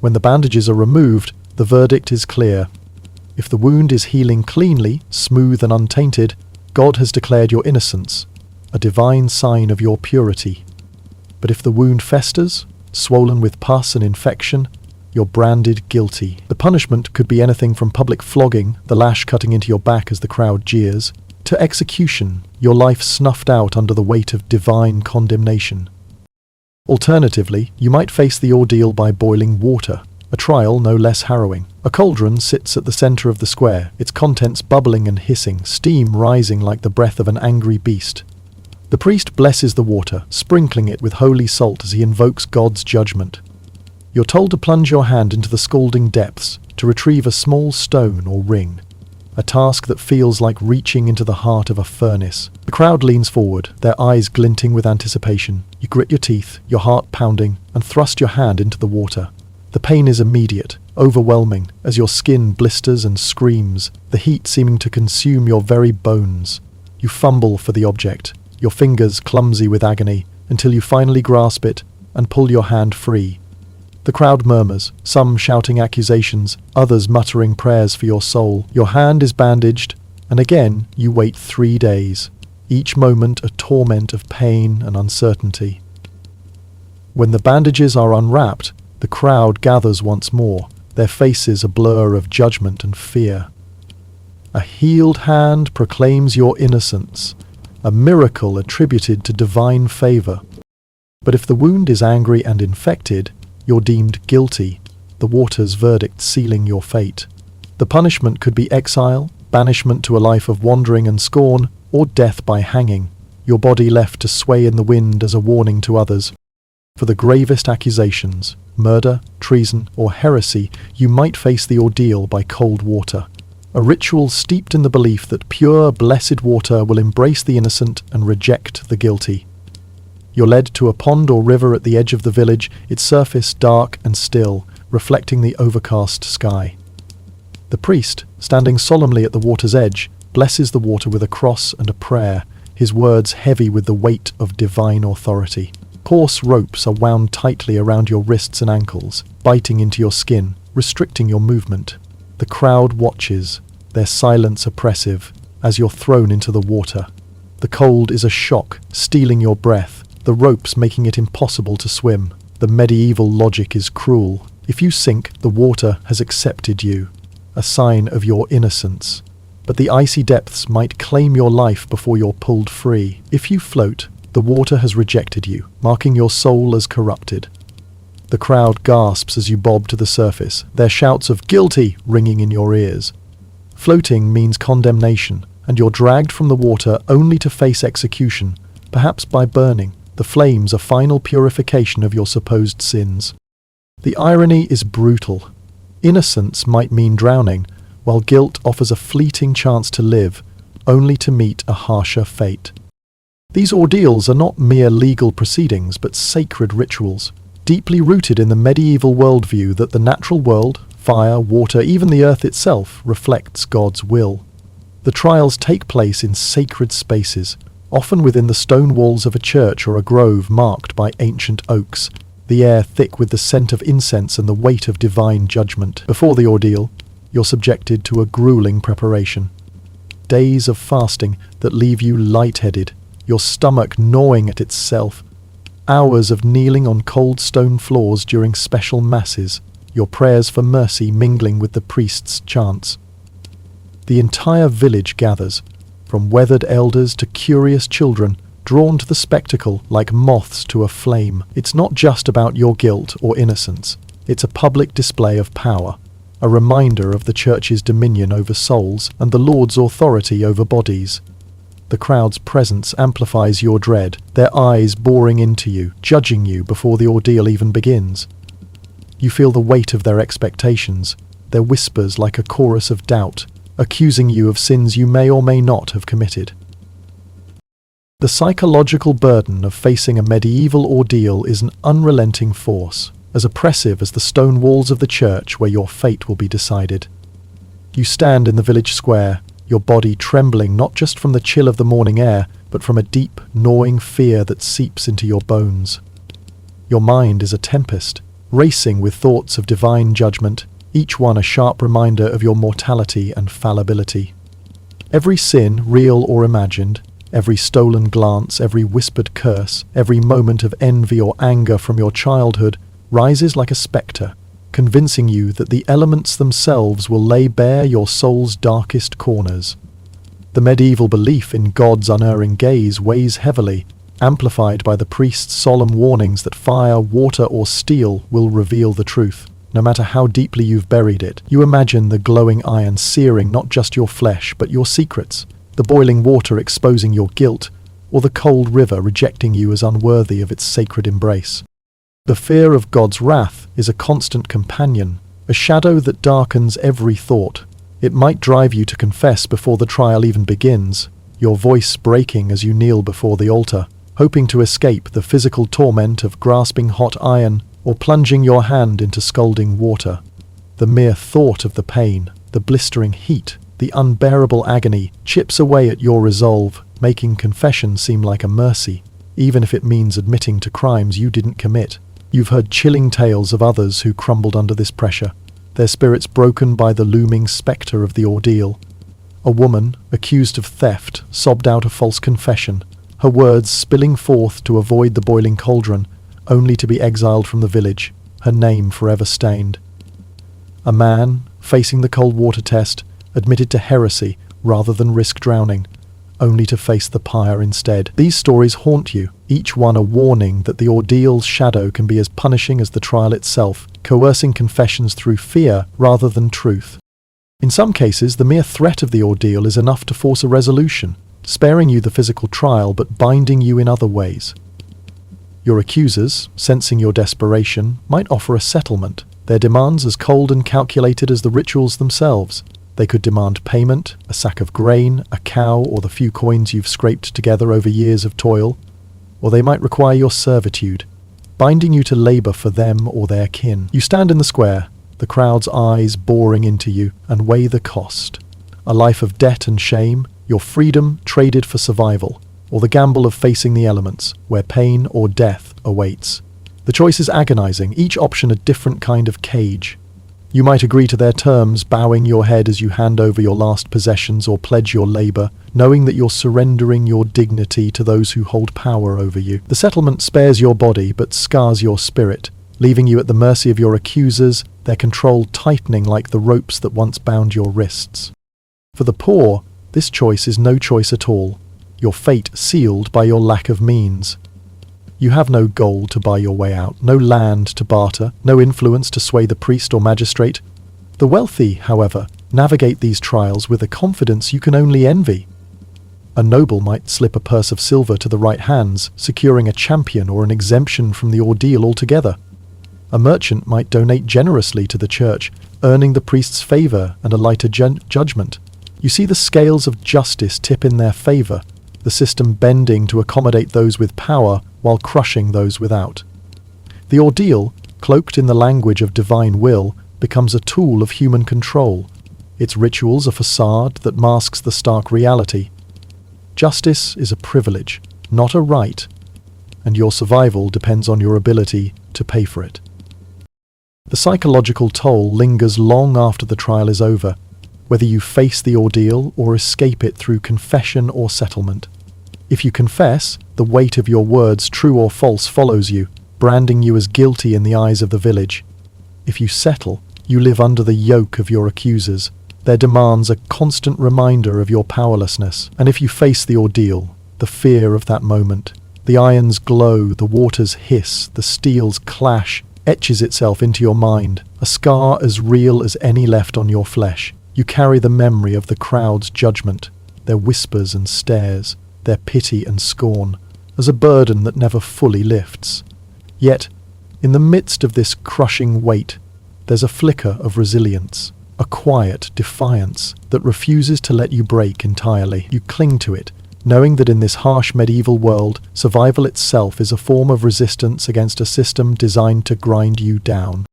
[SPEAKER 1] When the bandages are removed, the verdict is clear. If the wound is healing cleanly, smooth and untainted, God has declared your innocence, a divine sign of your purity. But if the wound festers, swollen with pus and infection, you're branded guilty. The punishment could be anything from public flogging, the lash cutting into your back as the crowd jeers, to execution, your life snuffed out under the weight of divine condemnation. Alternatively, you might face the ordeal by boiling water, a trial no less harrowing. A cauldron sits at the center of the square, its contents bubbling and hissing, steam rising like the breath of an angry beast. The priest blesses the water, sprinkling it with holy salt as he invokes God's judgment. You're told to plunge your hand into the scalding depths, to retrieve a small stone or ring, a task that feels like reaching into the heart of a furnace. The crowd leans forward, their eyes glinting with anticipation. You grit your teeth, your heart pounding, and thrust your hand into the water. The pain is immediate, overwhelming, as your skin blisters and screams, the heat seeming to consume your very bones. You fumble for the object, your fingers clumsy with agony, until you finally grasp it and pull your hand free. The crowd murmurs, some shouting accusations, others muttering prayers for your soul. Your hand is bandaged, and again you wait 3 days, each moment a torment of pain and uncertainty. When the bandages are unwrapped, the crowd gathers once more, their faces a blur of judgment and fear. A healed hand proclaims your innocence, a miracle attributed to divine favor. But if the wound is angry and infected, you're deemed guilty, the water's verdict sealing your fate. The punishment could be exile, banishment to a life of wandering and scorn, or death by hanging, your body left to sway in the wind as a warning to others. For the gravest accusations, murder, treason, or heresy, you might face the ordeal by cold water, a ritual steeped in the belief that pure, blessed water will embrace the innocent and reject the guilty. You're led to a pond or river at the edge of the village, its surface dark and still, reflecting the overcast sky. The priest, standing solemnly at the water's edge, blesses the water with a cross and a prayer, his words heavy with the weight of divine authority. Coarse ropes are wound tightly around your wrists and ankles, biting into your skin, restricting your movement. The crowd watches, their silence oppressive, as you're thrown into the water. The cold is a shock, stealing your breath, the ropes making it impossible to swim. The medieval logic is cruel. If you sink, the water has accepted you, a sign of your innocence. But the icy depths might claim your life before you're pulled free. If you float, the water has rejected you, marking your soul as corrupted. The crowd gasps as you bob to the surface, their shouts of "guilty" ringing in your ears. Floating means condemnation, and you're dragged from the water only to face execution, perhaps by burning, the flames a final purification of your supposed sins. The irony is brutal. Innocence might mean drowning, while guilt offers a fleeting chance to live, only to meet a harsher fate. These ordeals are not mere legal proceedings, but sacred rituals, deeply rooted in the medieval worldview that the natural world, fire, water, even the earth itself, reflects God's will. The trials take place in sacred spaces, often within the stone walls of a church or a grove marked by ancient oaks, the air thick with the scent of incense and the weight of divine judgment. Before the ordeal, you're subjected to a grueling preparation. Days of fasting that leave you lightheaded, your stomach gnawing at itself. Hours of kneeling on cold stone floors during special masses, your prayers for mercy mingling with the priest's chants. The entire village gathers, from weathered elders to curious children, drawn to the spectacle like moths to a flame. It's not just about your guilt or innocence. It's a public display of power, a reminder of the Church's dominion over souls and the Lord's authority over bodies. The crowd's presence amplifies your dread, their eyes boring into you, judging you before the ordeal even begins. You feel the weight of their expectations, their whispers like a chorus of doubt, accusing you of sins you may or may not have committed. The psychological burden of facing a medieval ordeal is an unrelenting force, as oppressive as the stone walls of the church where your fate will be decided. You stand in the village square, your body trembling not just from the chill of the morning air, but from a deep, gnawing fear that seeps into your bones. Your mind is a tempest, racing with thoughts of divine judgment, each one a sharp reminder of your mortality and fallibility. Every sin, real or imagined, every stolen glance, every whispered curse, every moment of envy or anger from your childhood rises like a spectre, convincing you that the elements themselves will lay bare your soul's darkest corners. The medieval belief in God's unerring gaze weighs heavily, amplified by the priest's solemn warnings that fire, water, or steel will reveal the truth. No matter how deeply you've buried it, you imagine the glowing iron searing not just your flesh but your secrets, the boiling water exposing your guilt, or the cold river rejecting you as unworthy of its sacred embrace. The fear of God's wrath is a constant companion, a shadow that darkens every thought. It might drive you to confess before the trial even begins, your voice breaking as you kneel before the altar, hoping to escape the physical torment of grasping hot iron or plunging your hand into scalding water. The mere thought of the pain, the blistering heat, the unbearable agony chips away at your resolve, making confession seem like a mercy, even if it means admitting to crimes you didn't commit. You've heard chilling tales of others who crumbled under this pressure, their spirits broken by the looming spectre of the ordeal. A woman, accused of theft, sobbed out a false confession, her words spilling forth to avoid the boiling cauldron, only to be exiled from the village, her name forever stained. A man, facing the cold water test, admitted to heresy rather than risk drowning, only to face the pyre instead. These stories haunt you, each one a warning that the ordeal's shadow can be as punishing as the trial itself, coercing confessions through fear rather than truth. In some cases, the mere threat of the ordeal is enough to force a resolution, sparing you the physical trial but binding you in other ways. Your accusers, sensing your desperation, might offer a settlement, their demands as cold and calculated as the rituals themselves. They could demand payment, a sack of grain, a cow, or the few coins you've scraped together over years of toil. Or they might require your servitude, binding you to labour for them or their kin. You stand in the square, the crowd's eyes boring into you, and weigh the cost. A life of debt and shame, your freedom traded for survival, or the gamble of facing the elements, where pain or death awaits. The choice is agonizing, each option a different kind of cage. You might agree to their terms, bowing your head as you hand over your last possessions or pledge your labour, knowing that you're surrendering your dignity to those who hold power over you. The settlement spares your body but scars your spirit, leaving you at the mercy of your accusers, their control tightening like the ropes that once bound your wrists. For the poor, this choice is no choice at all, your fate sealed by your lack of means. You have no gold to buy your way out, no land to barter, no influence to sway the priest or magistrate. The wealthy, however, navigate these trials with a confidence you can only envy. A noble might slip a purse of silver to the right hands, securing a champion or an exemption from the ordeal altogether. A merchant might donate generously to the church, earning the priest's favour and a lighter judgment. You see the scales of justice tip in their favour, the system bending to accommodate those with power while crushing those without. The ordeal, cloaked in the language of divine will, becomes a tool of human control, its rituals a facade that masks the stark reality. Justice is a privilege, not a right, and your survival depends on your ability to pay for it. The psychological toll lingers long after the trial is over, whether you face the ordeal or escape it through confession or settlement. If you confess, the weight of your words, true or false, follows you, branding you as guilty in the eyes of the village. If you settle, you live under the yoke of your accusers. Their demands a constant reminder of your powerlessness. And if you face the ordeal, the fear of that moment, the irons glow, the waters hiss, the steels clash, etches itself into your mind, a scar as real as any left on your flesh. You carry the memory of the crowd's judgment, their whispers and stares, their pity and scorn, as a burden that never fully lifts. Yet, in the midst of this crushing weight, there's a flicker of resilience, a quiet defiance that refuses to let you break entirely. You cling to it, knowing that in this harsh medieval world, survival itself is a form of resistance against a system designed to grind you down.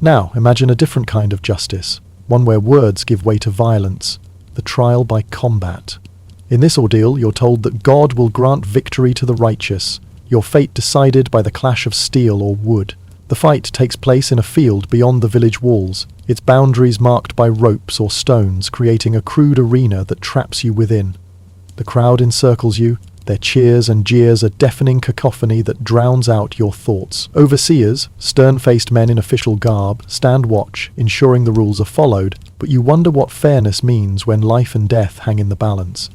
[SPEAKER 1] Now, imagine a different kind of justice, one where words give way to violence, the trial by combat. In this ordeal, you're told that God will grant victory to the righteous, your fate decided by the clash of steel or wood. The fight takes place in a field beyond the village walls, its boundaries marked by ropes or stones, creating a crude arena that traps you within. The crowd encircles you, their cheers and jeers a deafening cacophony that drowns out your thoughts. Overseers, stern-faced men in official garb, stand watch, ensuring the rules are followed, but you wonder what fairness means when life and death hang in the balance.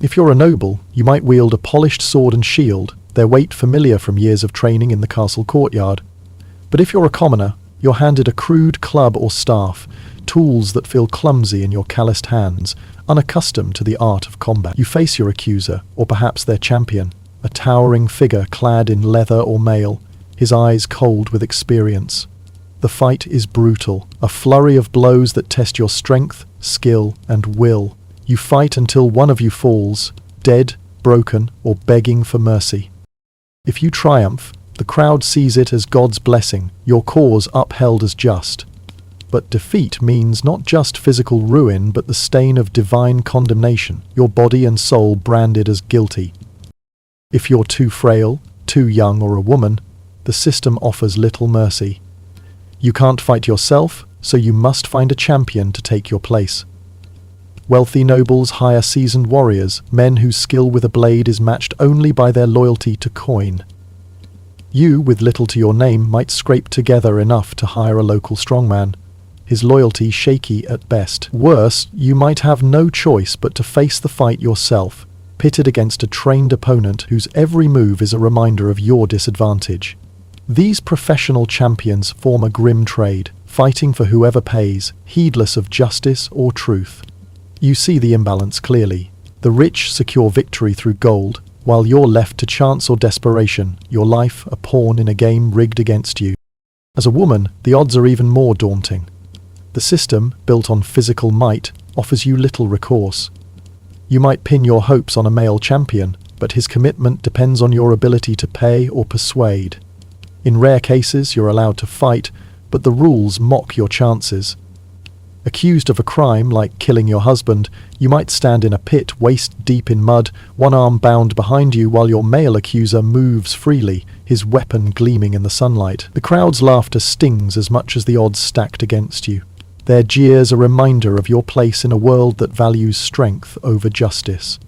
[SPEAKER 1] If you're a noble, you might wield a polished sword and shield, their weight familiar from years of training in the castle courtyard. But if you're a commoner, you're handed a crude club or staff, tools that feel clumsy in your calloused hands, unaccustomed to the art of combat. You face your accuser, or perhaps their champion, a towering figure clad in leather or mail, his eyes cold with experience. The fight is brutal, a flurry of blows that test your strength, skill, and will. You fight until one of you falls, dead, broken, or begging for mercy. If you triumph, the crowd sees it as God's blessing, your cause upheld as just. But defeat means not just physical ruin, but the stain of divine condemnation, your body and soul branded as guilty. If you're too frail, too young, or a woman, the system offers little mercy. You can't fight yourself, so you must find a champion to take your place. Wealthy nobles hire seasoned warriors, men whose skill with a blade is matched only by their loyalty to coin. You, with little to your name, might scrape together enough to hire a local strongman, his loyalty shaky at best. Worse, you might have no choice but to face the fight yourself, pitted against a trained opponent whose every move is a reminder of your disadvantage. These professional champions form a grim trade, fighting for whoever pays, heedless of justice or truth. You see the imbalance clearly. The rich secure victory through gold, while you're left to chance or desperation, your life a pawn in a game rigged against you. As a woman, the odds are even more daunting. The system, built on physical might, offers you little recourse. You might pin your hopes on a male champion, but his commitment depends on your ability to pay or persuade. In rare cases, you're allowed to fight, but the rules mock your chances. Accused of a crime like killing your husband, you might stand in a pit waist deep in mud, one arm bound behind you while your male accuser moves freely, his weapon gleaming in the sunlight. The crowd's laughter stings as much as the odds stacked against you. Their jeers a reminder of your place in a world that values strength over justice.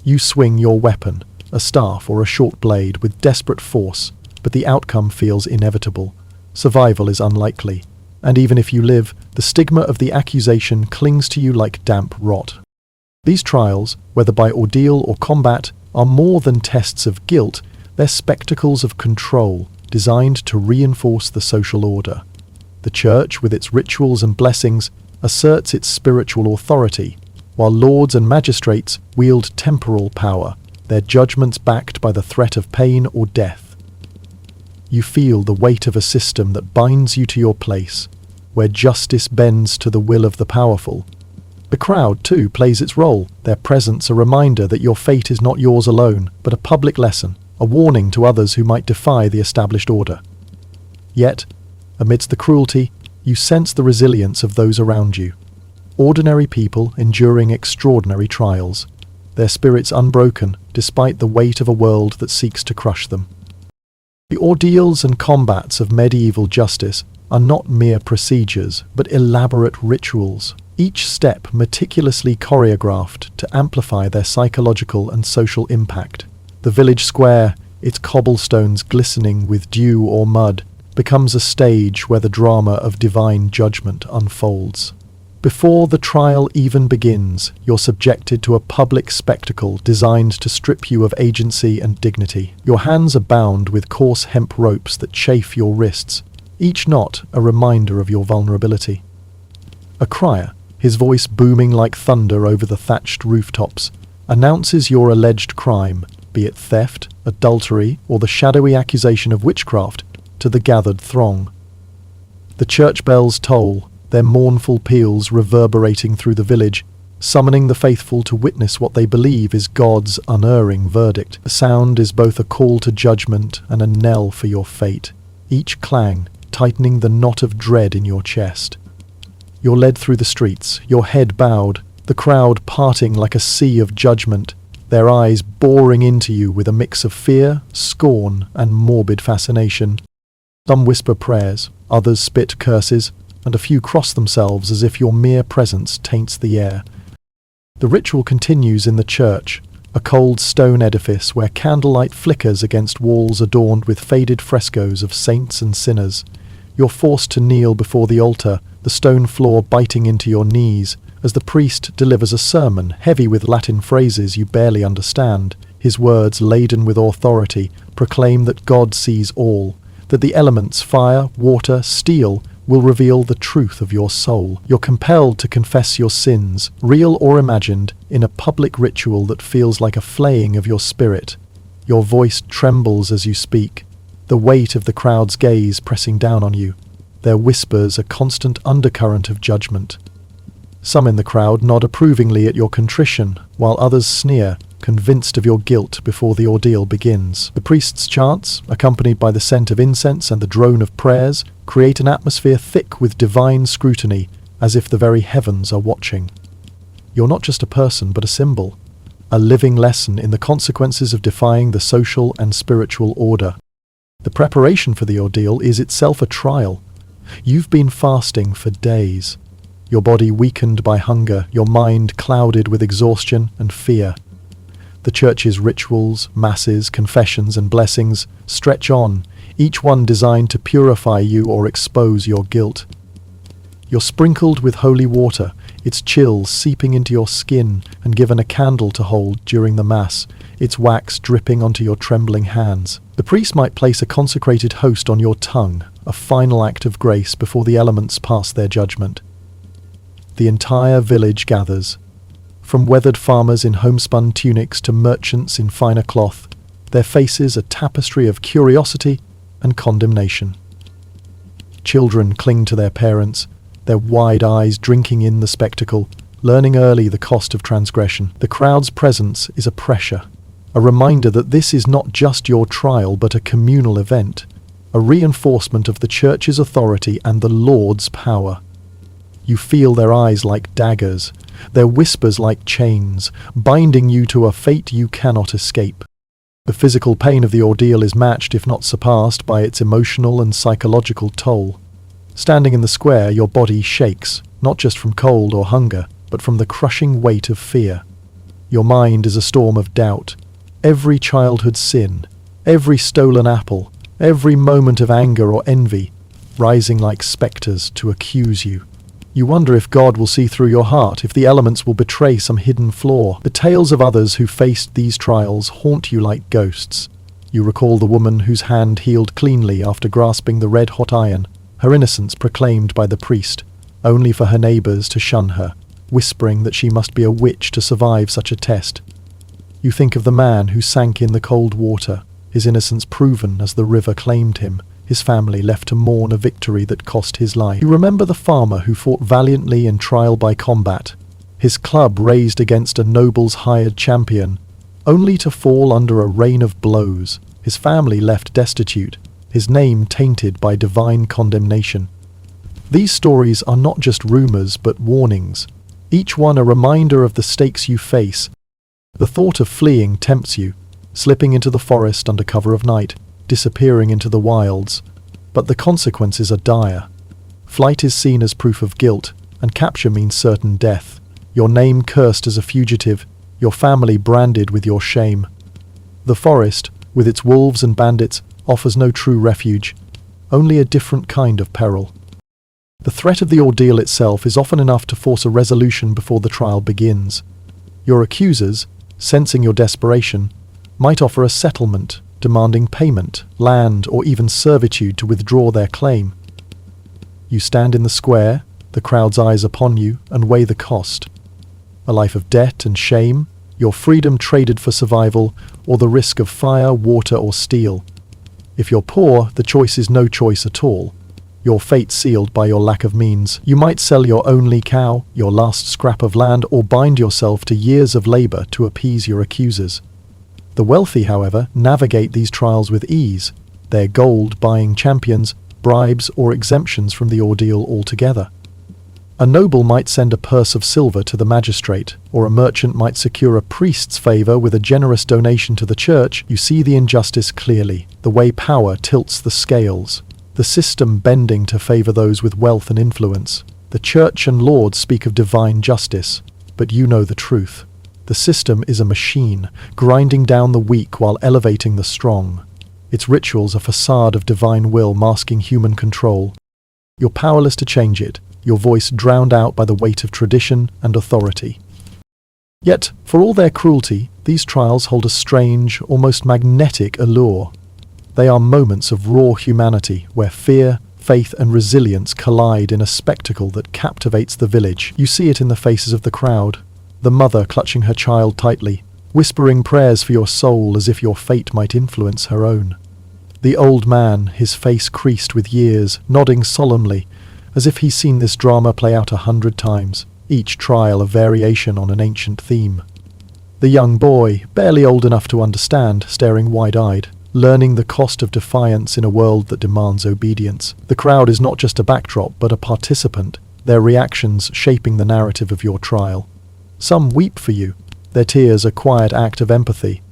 [SPEAKER 1] You swing your weapon, a staff or a short blade, with desperate force, but the outcome feels inevitable. Survival is unlikely. And even if you live, the stigma of the accusation clings to you like damp rot. These trials, whether by ordeal or combat, are more than tests of guilt, they're spectacles of control, designed to reinforce the social order. The Church, with its rituals and blessings, asserts its spiritual authority, while lords and magistrates wield temporal power, their judgments backed by the threat of pain or death. You feel the weight of a system that binds you to your place, where justice bends to the will of the powerful. The crowd, too, plays its role, their presence a reminder that your fate is not yours alone, but a public lesson, a warning to others who might defy the established order. Yet, amidst the cruelty, you sense the resilience of those around you. Ordinary people enduring extraordinary trials, their spirits unbroken despite the weight of a world that seeks to crush them. The ordeals and combats of medieval justice are not mere procedures, but elaborate rituals. each step meticulously choreographed to amplify their psychological and social impact. The village square, its cobblestones glistening with dew or mud, becomes a stage where the drama of divine judgment unfolds. Before the trial even begins, you're subjected to a public spectacle designed to strip you of agency and dignity. Your hands are bound with coarse hemp ropes that chafe your wrists, each knot a reminder of your vulnerability. A crier, his voice booming like thunder over the thatched rooftops, announces your alleged crime, be it theft, adultery, or the shadowy accusation of witchcraft, to the gathered throng. The church bells toll, their mournful peals reverberating through the village, summoning the faithful to witness what they believe is God's unerring verdict. The sound is both a call to judgment and a knell for your fate, each clang tightening the knot of dread in your chest. You're led through the streets, your head bowed, the crowd parting like a sea of judgment, their eyes boring into you with a mix of fear, scorn, and morbid fascination. Some whisper prayers, others spit curses, and a few cross themselves as if your mere presence taints the air. The ritual continues in the church, a cold stone edifice where candlelight flickers against walls adorned with faded frescoes of saints and sinners. You're forced to kneel before the altar, the stone floor biting into your knees, as the priest delivers a sermon heavy with Latin phrases you barely understand. His words, laden with authority, proclaim that God sees all, that the elements fire, water, steel will reveal the truth of your soul. You're compelled to confess your sins, real or imagined, in a public ritual that feels like a flaying of your spirit. Your voice trembles as you speak, the weight of the crowd's gaze pressing down on you, their whispers a constant undercurrent of judgment. Some in the crowd nod approvingly at your contrition, while others sneer, convinced of your guilt before the ordeal begins. The priest's chants, accompanied by the scent of incense and the drone of prayers, create an atmosphere thick with divine scrutiny, as if the very heavens are watching. You're not just a person, but a symbol, a living lesson in the consequences of defying the social and spiritual order. The preparation for the ordeal is itself a trial. You've been fasting for days, your body weakened by hunger, your mind clouded with exhaustion and fear. The church's rituals, masses, confessions, and blessings stretch on, each one designed to purify you or expose your guilt. You're sprinkled with holy water, its chill seeping into your skin, and given a candle to hold during the Mass, its wax dripping onto your trembling hands. The priest might place a consecrated host on your tongue, a final act of grace before the elements pass their judgment. The entire village gathers. From weathered farmers in homespun tunics to merchants in finer cloth, their faces a tapestry of curiosity and condemnation. Children cling to their parents, their wide eyes drinking in the spectacle, learning early the cost of transgression. The crowd's presence is a pressure, a reminder that this is not just your trial but a communal event, a reinforcement of the church's authority and the Lord's power. You feel their eyes like daggers, their whispers like chains, binding you to a fate you cannot escape. The physical pain of the ordeal is matched, if not surpassed, by its emotional and psychological toll. Standing in the square, your body shakes, not just from cold or hunger, but from the crushing weight of fear. Your mind is a storm of doubt. Every childhood sin, every stolen apple, every moment of anger or envy, rising like spectres to accuse you. You wonder if God will see through your heart, if the elements will betray some hidden flaw. The tales of others who faced these trials haunt you like ghosts. You recall the woman whose hand healed cleanly after grasping the red-hot iron, her innocence proclaimed by the priest, only for her neighbours to shun her, whispering that she must be a witch to survive such a test. You think of the man who sank in the cold water, his innocence proven as the river claimed him, his family left to mourn a victory that cost his life. You remember the farmer who fought valiantly in trial by combat, his club raised against a noble's hired champion, only to fall under a rain of blows, his family left destitute, his name tainted by divine condemnation. These stories are not just rumours but warnings, each one a reminder of the stakes you face. The thought of fleeing tempts you, slipping into the forest under cover of night, disappearing into the wilds, but the consequences are dire. Flight is seen as proof of guilt, and capture means certain death, your name cursed as a fugitive, your family branded with your shame. The forest, with its wolves and bandits, offers no true refuge, only a different kind of peril. The threat of the ordeal itself is often enough to force a resolution before the trial begins. Your accusers, sensing your desperation, might offer a settlement, demanding payment, land, or even servitude to withdraw their claim. You stand in the square, the crowd's eyes upon you, and weigh the cost. A life of debt and shame, your freedom traded for survival, or the risk of fire, water, or steel. If you're poor, the choice is no choice at all. Your fate sealed by your lack of means. You might sell your only cow, your last scrap of land, or bind yourself to years of labor to appease your accusers. The wealthy, however, navigate these trials with ease, their gold buying champions, bribes, or exemptions from the ordeal altogether. A noble might send a purse of silver to the magistrate, or a merchant might secure a priest's favor with a generous donation to the church. You see the injustice clearly, the way power tilts the scales, the system bending to favor those with wealth and influence. The church and lords speak of divine justice, but you know the truth. The system is a machine, grinding down the weak while elevating the strong. Its rituals a facade of divine will masking human control. You're powerless to change it, your voice drowned out by the weight of tradition and authority. Yet, for all their cruelty, these trials hold a strange, almost magnetic allure. They are moments of raw humanity, where fear, faith, and resilience collide in a spectacle that captivates the village. You see it in the faces of the crowd, the mother clutching her child tightly, whispering prayers for your soul as if your fate might influence her own. The old man, his face creased with years, nodding solemnly, as if he's seen this drama play out 100 times, each trial a variation on an ancient theme. The young boy, barely old enough to understand, staring wide-eyed, learning the cost of defiance in a world that demands obedience. The crowd is not just a backdrop, but a participant, their reactions shaping the narrative of your trial. Some weep for you, their tears a quiet act of empathy.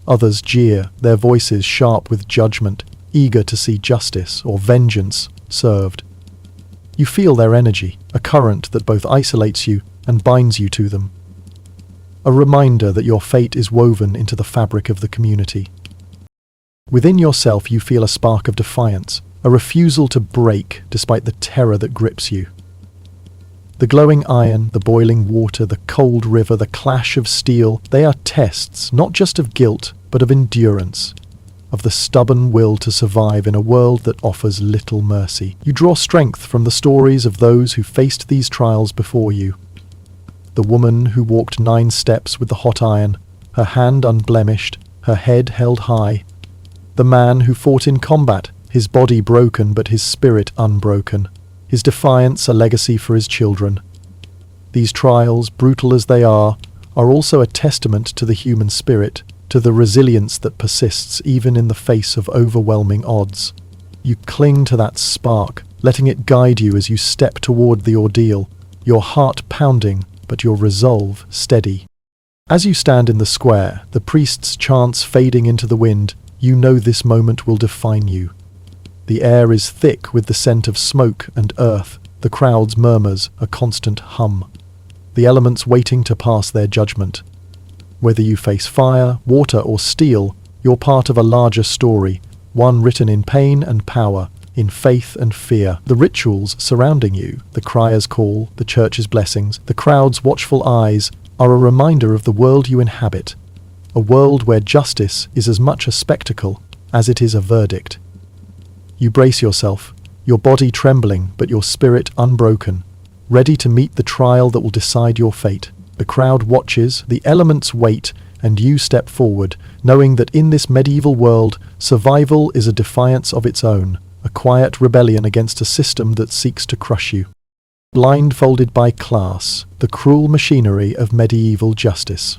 [SPEAKER 1] Others jeer, their voices sharp with judgment, eager to see justice or vengeance served. You feel their energy, a current that both isolates you and binds you to them. A reminder that your fate is woven into the fabric of the community. Within yourself you feel a spark of defiance, a refusal to break despite the terror that grips you. The glowing iron, the boiling water, the cold river, the clash of steel, they are tests not just of guilt, but of endurance, of the stubborn will to survive in a world that offers little mercy. You draw strength from the stories of those who faced these trials before you. The woman who walked 9 steps with the hot iron, her hand unblemished, her head held high. The man who fought in combat, his body broken but his spirit unbroken, his defiance a legacy for his children. These trials, brutal as they are also a testament to the human spirit, to the resilience that persists even in the face of overwhelming odds. You cling to that spark, letting it guide you as you step toward the ordeal, your heart pounding, but your resolve steady. As you stand in the square, the priest's chants fading into the wind, you know this moment will define you. The air is thick with the scent of smoke and earth, the crowd's murmurs a constant hum, the elements waiting to pass their judgment. Whether you face fire, water, or steel, you're part of a larger story, one written in pain and power, in faith and fear. The rituals surrounding you, the crier's call, the church's blessings, the crowd's watchful eyes, are a reminder of the world you inhabit, a world where justice is as much a spectacle as it is a verdict. You brace yourself, your body trembling but your spirit unbroken, ready to meet the trial that will decide your fate. The crowd watches, the elements wait, and you step forward, knowing that in this medieval world, survival is a defiance of its own, a quiet rebellion against a system that seeks to crush you. Blindfolded by class, the cruel machinery of medieval justice.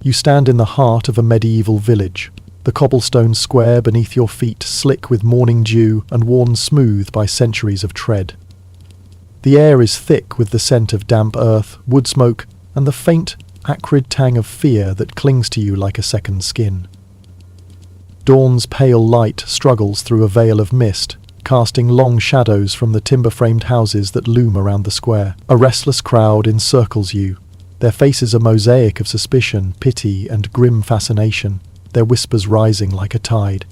[SPEAKER 1] You stand in the heart of a medieval village, the cobblestone square beneath your feet slick with morning dew and worn smooth by centuries of tread. The air is thick with the scent of damp earth, wood smoke, and the faint, acrid tang of fear that clings to you like a second skin. Dawn's pale light struggles through a veil of mist, casting long shadows from the timber-framed houses that loom around the square. A restless crowd encircles you. Their faces a mosaic of suspicion, pity, and grim fascination, their whispers rising like a tide.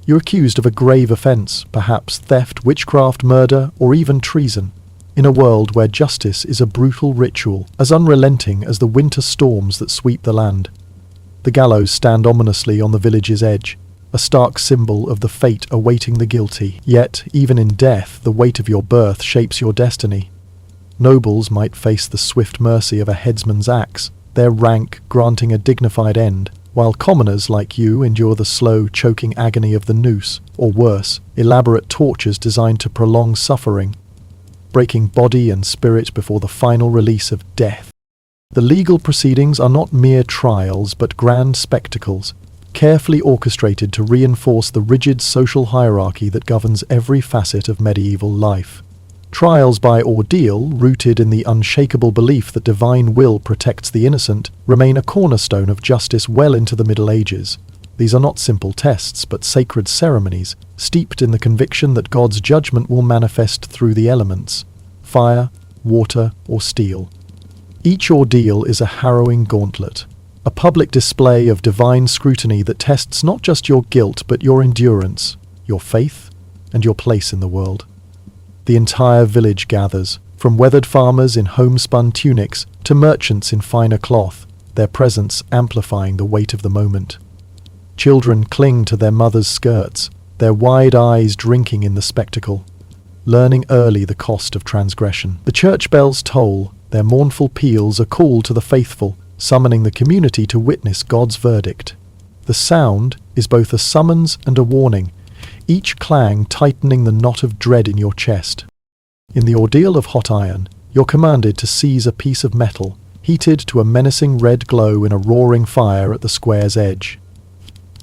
[SPEAKER 1] You're accused of a grave offence, perhaps theft, witchcraft, murder, or even treason, in a world where justice is a brutal ritual, as unrelenting as the winter storms that sweep the land. The gallows stand ominously on the village's edge, a stark symbol of the fate awaiting the guilty. Yet, even in death, the weight of your birth shapes your destiny. Nobles might face the swift mercy of a headsman's axe, their rank granting a dignified end, while commoners like you endure the slow, choking agony of the noose, or worse, elaborate tortures designed to prolong suffering, breaking body and spirit before the final release of death. The legal proceedings are not mere trials, but grand spectacles, carefully orchestrated to reinforce the rigid social hierarchy that governs every facet of medieval life. Trials by ordeal, rooted in the unshakable belief that divine will protects the innocent, remain a cornerstone of justice well into the Middle Ages. These are not simple tests, but sacred ceremonies, steeped in the conviction that God's judgment will manifest through the elements: fire, water, or steel. Each ordeal is a harrowing gauntlet, a public display of divine scrutiny that tests not just your guilt, but your endurance, your faith, and your place in the world. The entire village gathers, from weathered farmers in homespun tunics to merchants in finer cloth, their presence amplifying the weight of the moment. Children cling to their mothers' skirts, their wide eyes drinking in the spectacle, learning early the cost of transgression. The church bells toll, their mournful peals a call to the faithful, summoning the community to witness God's verdict. The sound is both a summons and a warning, each clang tightening the knot of dread in your chest. In the ordeal of hot iron, you're commanded to seize a piece of metal, heated to a menacing red glow in a roaring fire at the square's edge.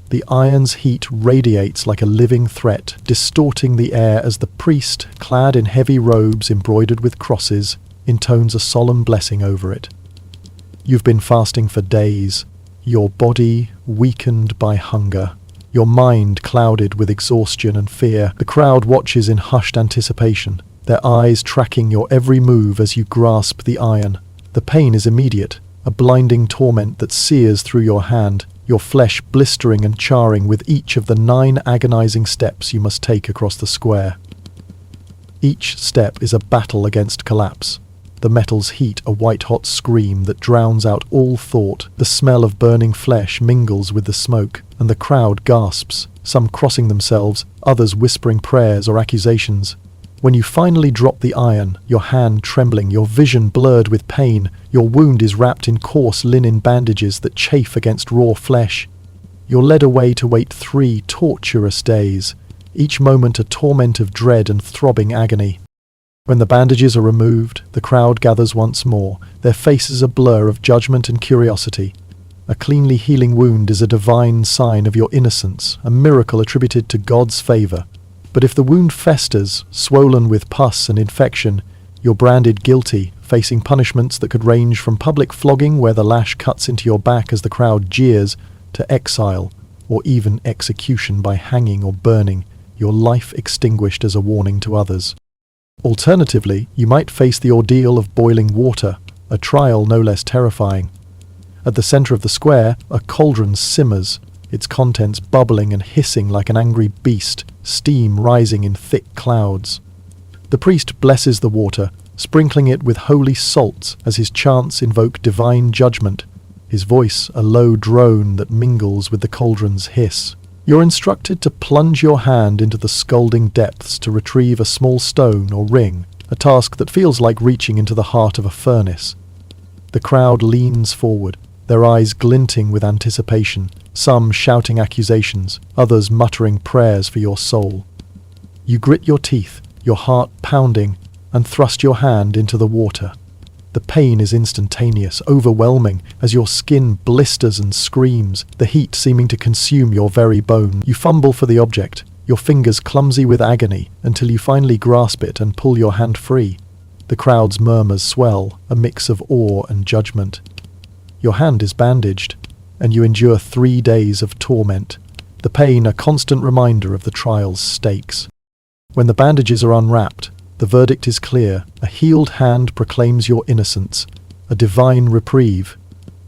[SPEAKER 1] The iron's heat radiates like a living threat, distorting the air as the priest, clad in heavy robes embroidered with crosses, intones a solemn blessing over it. You've been fasting for days, your body weakened by hunger, your mind clouded with exhaustion and fear. The crowd watches in hushed anticipation, their eyes tracking your every move as you grasp the iron. The pain is immediate, a blinding torment that sears through your hand, your flesh blistering and charring with each of the 9 agonizing steps you must take across the square. Each step is a battle against collapse. The metal's heat a white-hot scream that drowns out all thought. The smell of burning flesh mingles with the smoke, and the crowd gasps, some crossing themselves, others whispering prayers or accusations. When you finally drop the iron, your hand trembling, your vision blurred with pain, your wound is wrapped in coarse linen bandages that chafe against raw flesh. You're led away to wait 3 torturous days, each moment a torment of dread and throbbing agony. When the bandages are removed, the crowd gathers once more, their faces a blur of judgment and curiosity. A cleanly healing wound is a divine sign of your innocence, a miracle attributed to God's favour. But if the wound festers, swollen with pus and infection, you're branded guilty, facing punishments that could range from public flogging where the lash cuts into your back as the crowd jeers, to exile, or even execution by hanging or burning, your life extinguished as a warning to others. Alternatively, you might face the ordeal of boiling water, a trial no less terrifying. At the centre of the square, a cauldron simmers, its contents bubbling and hissing like an angry beast, steam rising in thick clouds. The priest blesses the water, sprinkling it with holy salts as his chants invoke divine judgment, his voice a low drone that mingles with the cauldron's hiss. You're instructed to plunge your hand into the scalding depths to retrieve a small stone or ring, a task that feels like reaching into the heart of a furnace. The crowd leans forward, their eyes glinting with anticipation, some shouting accusations, others muttering prayers for your soul. You grit your teeth, your heart pounding, and thrust your hand into the water. The pain is instantaneous, overwhelming, as your skin blisters and screams, the heat seeming to consume your very bone. You fumble for the object, your fingers clumsy with agony, until you finally grasp it and pull your hand free. The crowd's murmurs swell, a mix of awe and judgment. Your hand is bandaged, and you endure 3 days of torment, the pain a constant reminder of the trial's stakes. When the bandages are unwrapped, the verdict is clear. A healed hand proclaims your innocence, a divine reprieve.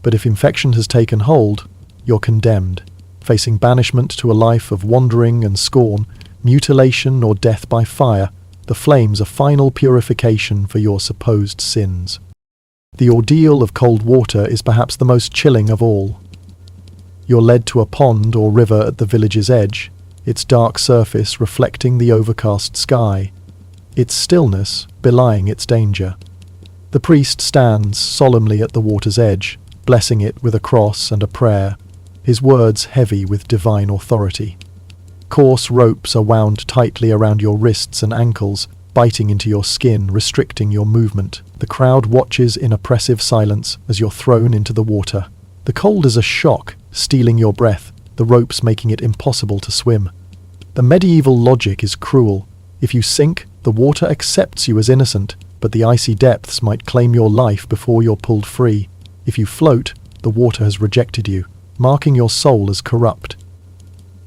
[SPEAKER 1] But if infection has taken hold, you're condemned, facing banishment to a life of wandering and scorn, mutilation or death by fire. The flames a final purification for your supposed sins. The ordeal of cold water is perhaps the most chilling of all. You're led to a pond or river at the village's edge, its dark surface reflecting the overcast sky, its stillness belying its danger. The priest stands solemnly at the water's edge, blessing it with a cross and a prayer, his words heavy with divine authority. Coarse ropes are wound tightly around your wrists and ankles, biting into your skin, restricting your movement. The crowd watches in oppressive silence as you're thrown into the water. The cold is a shock, stealing your breath, the ropes making it impossible to swim. The medieval logic is cruel. If you sink, the water accepts you as innocent, but the icy depths might claim your life before you're pulled free. If you float, the water has rejected you, marking your soul as corrupt.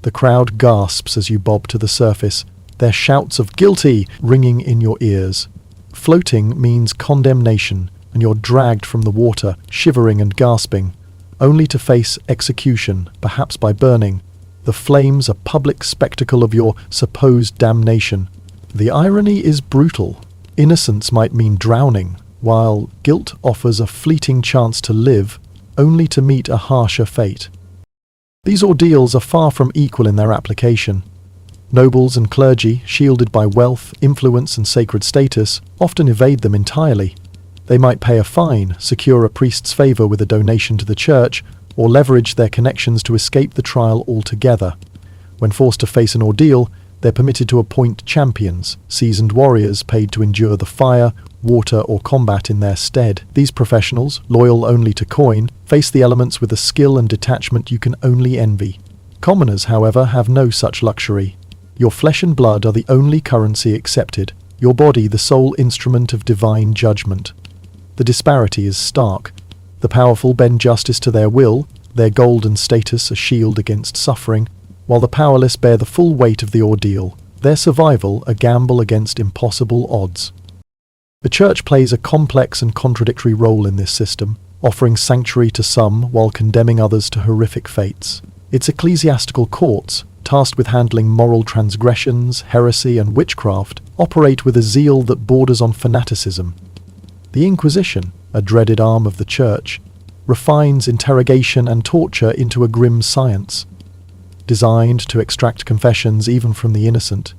[SPEAKER 1] The crowd gasps as you bob to the surface, their shouts of "guilty" ringing in your ears. Floating means condemnation, and you're dragged from the water, shivering and gasping, only to face execution, perhaps by burning. The flames a public spectacle of your supposed damnation. The irony is brutal. Innocence might mean drowning, while guilt offers a fleeting chance to live, only to meet a harsher fate. These ordeals are far from equal in their application. Nobles and clergy, shielded by wealth, influence and sacred status, often evade them entirely. They might pay a fine, secure a priest's favour with a donation to the church, or leverage their connections to escape the trial altogether. When forced to face an ordeal, they're permitted to appoint champions, seasoned warriors paid to endure the fire, water or combat in their stead. These professionals, loyal only to coin, face the elements with a skill and detachment you can only envy. Commoners, however, have no such luxury. Your flesh and blood are the only currency accepted, your body the sole instrument of divine judgment. The disparity is stark. The powerful bend justice to their will, their gold and status a shield against suffering, while the powerless bear the full weight of the ordeal, their survival a gamble against impossible odds. The Church plays a complex and contradictory role in this system, offering sanctuary to some while condemning others to horrific fates. Its ecclesiastical courts, tasked with handling moral transgressions, heresy and witchcraft, operate with a zeal that borders on fanaticism. The Inquisition, a dreaded arm of the Church, refines interrogation and torture into a grim science, designed to extract confessions even from the innocent.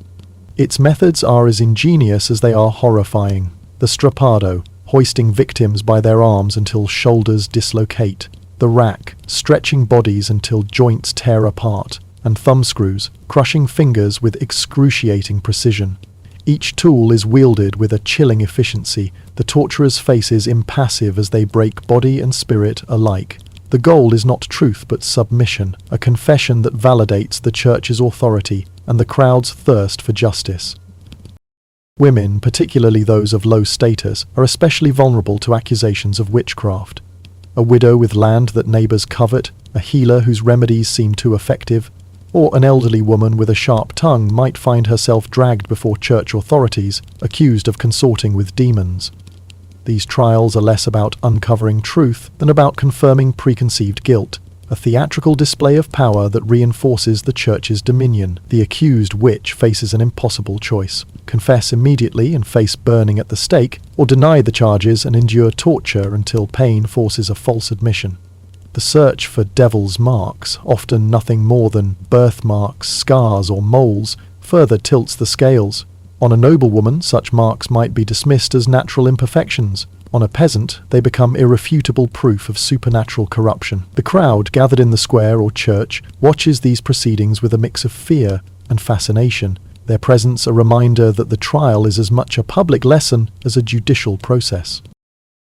[SPEAKER 1] Its methods are as ingenious as they are horrifying. The strappado, hoisting victims by their arms until shoulders dislocate. The rack, stretching bodies until joints tear apart. And thumbscrews, crushing fingers with excruciating precision. Each tool is wielded with a chilling efficiency, the torturer's faces impassive as they break body and spirit alike. The goal is not truth but submission, a confession that validates the Church's authority and the crowd's thirst for justice. Women, particularly those of low status, are especially vulnerable to accusations of witchcraft. A widow with land that neighbours covet, a healer whose remedies seem too effective, or an elderly woman with a sharp tongue might find herself dragged before church authorities, accused of consorting with demons. These trials are less about uncovering truth than about confirming preconceived guilt, a theatrical display of power that reinforces the Church's dominion. The accused witch faces an impossible choice: confess immediately and face burning at the stake, or deny the charges and endure torture until pain forces a false admission. The search for devil's marks, often nothing more than birthmarks, scars or moles, further tilts the scales. On a noblewoman, such marks might be dismissed as natural imperfections. On a peasant, they become irrefutable proof of supernatural corruption. The crowd gathered in the square or church watches these proceedings with a mix of fear and fascination, their presence a reminder that the trial is as much a public lesson as a judicial process.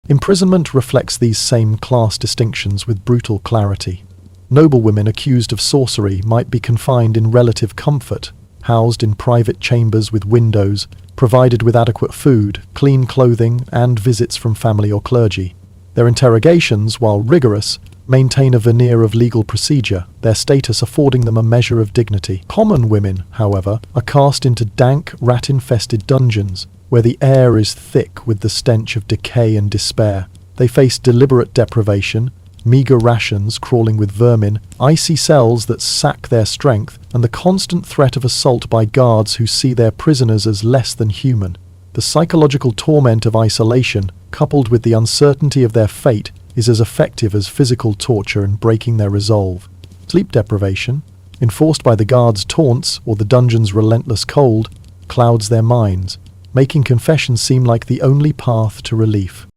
[SPEAKER 1] Imprisonment reflects these same class distinctions with brutal clarity. Noblewomen accused of sorcery might be confined in relative comfort, housed in private chambers with windows, provided with adequate food, clean clothing, and visits from family or clergy. Their interrogations, while rigorous, maintain a veneer of legal procedure, their status affording them a measure of dignity. Common women, however, are cast into dank, rat-infested dungeons, where the air is thick with the stench of decay and despair. They face deliberate deprivation, meagre rations crawling with vermin, icy cells that sack their strength, and the constant threat of assault by guards who see their prisoners as less than human. The psychological torment of isolation, coupled with the uncertainty of their fate, is as effective as physical torture in breaking their resolve. Sleep deprivation, enforced by the guards' taunts or the dungeon's relentless cold, clouds their minds, making confession seem like the only path to relief.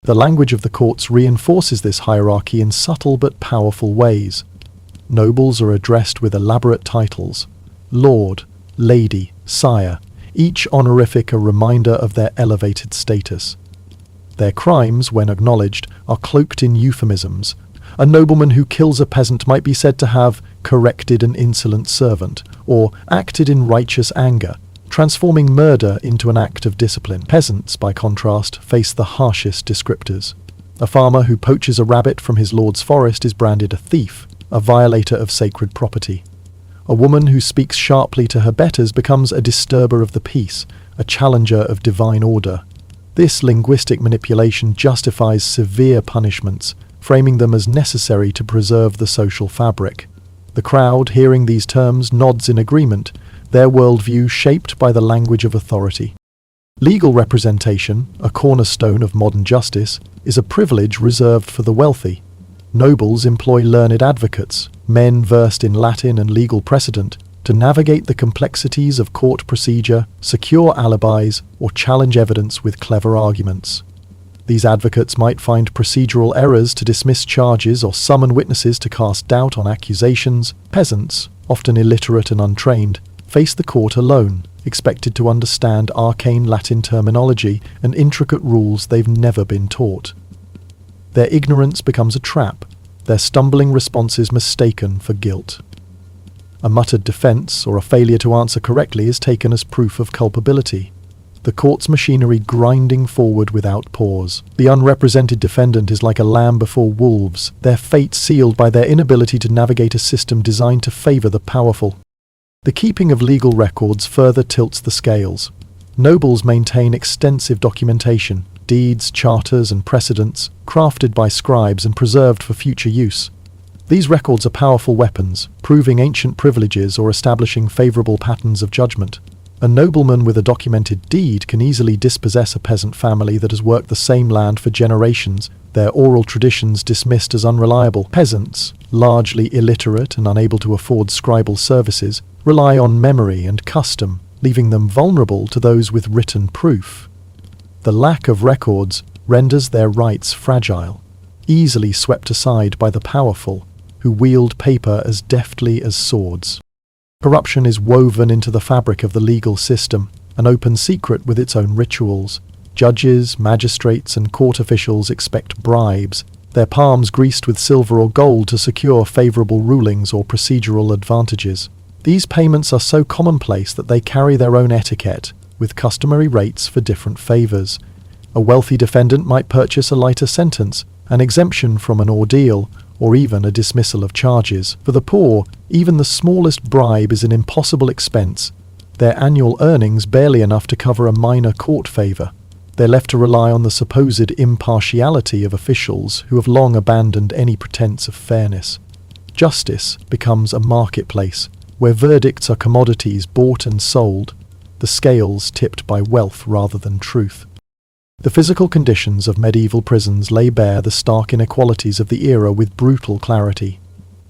[SPEAKER 1] The language of the courts reinforces this hierarchy in subtle but powerful ways. Nobles are addressed with elaborate titles: Lord, Lady, Sire, each honorific a reminder of their elevated status. Their crimes, when acknowledged, are cloaked in euphemisms. A nobleman who kills a peasant might be said to have corrected an insolent servant, or acted in righteous anger, transforming murder into an act of discipline. Peasants, by contrast, face the harshest descriptors. A farmer who poaches a rabbit from his lord's forest is branded a thief, a violator of sacred property. A woman who speaks sharply to her betters becomes a disturber of the peace, a challenger of divine order. This linguistic manipulation justifies severe punishments, framing them as necessary to preserve the social fabric. The crowd, hearing these terms, nods in agreement, their worldview shaped by the language of authority. Legal representation, a cornerstone of modern justice, is a privilege reserved for the wealthy. Nobles employ learned advocates, men versed in Latin and legal precedent, to navigate the complexities of court procedure, secure alibis, or challenge evidence with clever arguments. These advocates might find procedural errors to dismiss charges or summon witnesses to cast doubt on accusations. Peasants, often illiterate and untrained, face the court alone, expected to understand arcane Latin terminology and intricate rules they've never been taught. Their ignorance becomes a trap, their stumbling responses mistaken for guilt. A muttered defense or a failure to answer correctly is taken as proof of culpability. The court's machinery grinding forward without pause. The unrepresented defendant is like a lamb before wolves, their fate sealed by their inability to navigate a system designed to favor the powerful. The keeping of legal records further tilts the scales. Nobles maintain extensive documentation, deeds, charters, and precedents, crafted by scribes and preserved for future use. These records are powerful weapons, proving ancient privileges or establishing favorable patterns of judgment. A nobleman with a documented deed can easily dispossess a peasant family that has worked the same land for generations, their oral traditions dismissed as unreliable. Peasants, largely illiterate and unable to afford scribal services, rely on memory and custom, leaving them vulnerable to those with written proof. The lack of records renders their rights fragile, easily swept aside by the powerful, who wield paper as deftly as swords. Corruption is woven into the fabric of the legal system, an open secret with its own rituals. Judges, magistrates, and court officials expect bribes, their palms greased with silver or gold to secure favorable rulings or procedural advantages. These payments are so commonplace that they carry their own etiquette, with customary rates for different favors. A wealthy defendant might purchase a lighter sentence, an exemption from an ordeal, or even a dismissal of charges. For the poor, even the smallest bribe is an impossible expense, their annual earnings barely enough to cover a minor court favor. They're left to rely on the supposed impartiality of officials who have long abandoned any pretense of fairness. Justice becomes a marketplace, where verdicts are commodities bought and sold, the scales tipped by wealth rather than truth. The physical conditions of medieval prisons lay bare the stark inequalities of the era with brutal clarity.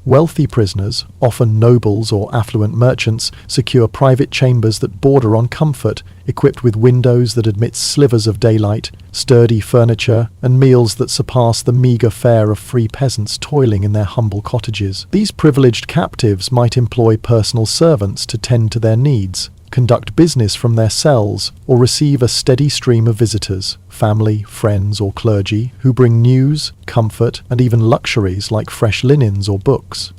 [SPEAKER 1] Wealthy prisoners, often nobles or affluent merchants, secure private chambers that border on comfort, equipped with windows that admit slivers of daylight, sturdy furniture, and meals that surpass the meagre fare of free peasants toiling in their humble cottages. These privileged captives might employ personal servants to tend to their needs, conduct business from their cells, or receive a steady stream of visitors, family, friends, or clergy, who bring news, comfort, and even luxuries like fresh linens or books.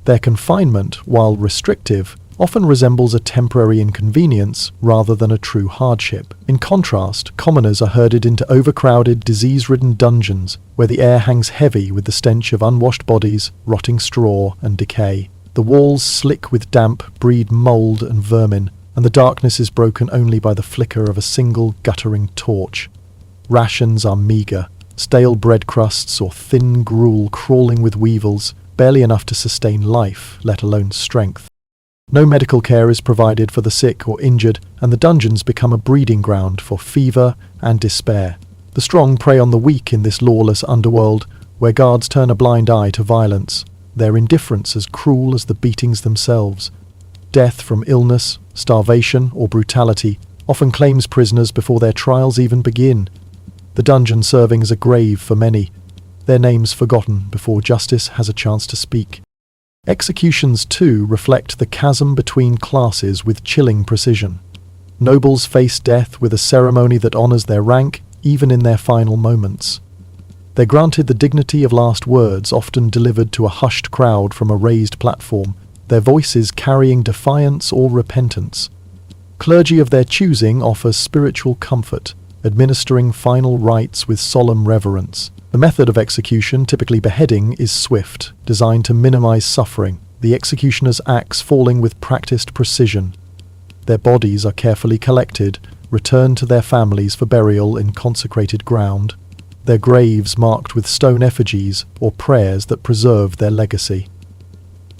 [SPEAKER 1] Their confinement, while restrictive, often resembles a temporary inconvenience rather than a true hardship. In contrast, commoners are herded into overcrowded, disease-ridden dungeons where the air hangs heavy with the stench of unwashed bodies, rotting straw, and decay. The walls, slick with damp, breed mould and vermin, and the darkness is broken only by the flicker of a single guttering torch. Rations are meagre, stale bread crusts or thin gruel crawling with weevils, barely enough to sustain life, let alone strength. No medical care is provided for the sick or injured, and the dungeons become a breeding ground for fever and despair. The strong prey on the weak in this lawless underworld, where guards turn a blind eye to violence, their indifference as cruel as the beatings themselves. Death from illness, starvation, or brutality often claims prisoners before their trials even begin, the dungeon serving as a grave for many, their names forgotten before justice has a chance to speak. Executions, too, reflect the chasm between classes with chilling precision. Nobles face death with a ceremony that honours their rank, even in their final moments. They're granted the dignity of last words, often delivered to a hushed crowd from a raised platform, their voices carrying defiance or repentance. Clergy of their choosing offers spiritual comfort, administering final rites with solemn reverence. The method of execution, typically beheading, is swift, designed to minimize suffering, the executioner's axe falling with practiced precision. Their bodies are carefully collected, returned to their families for burial in consecrated ground, their graves marked with stone effigies or prayers that preserve their legacy.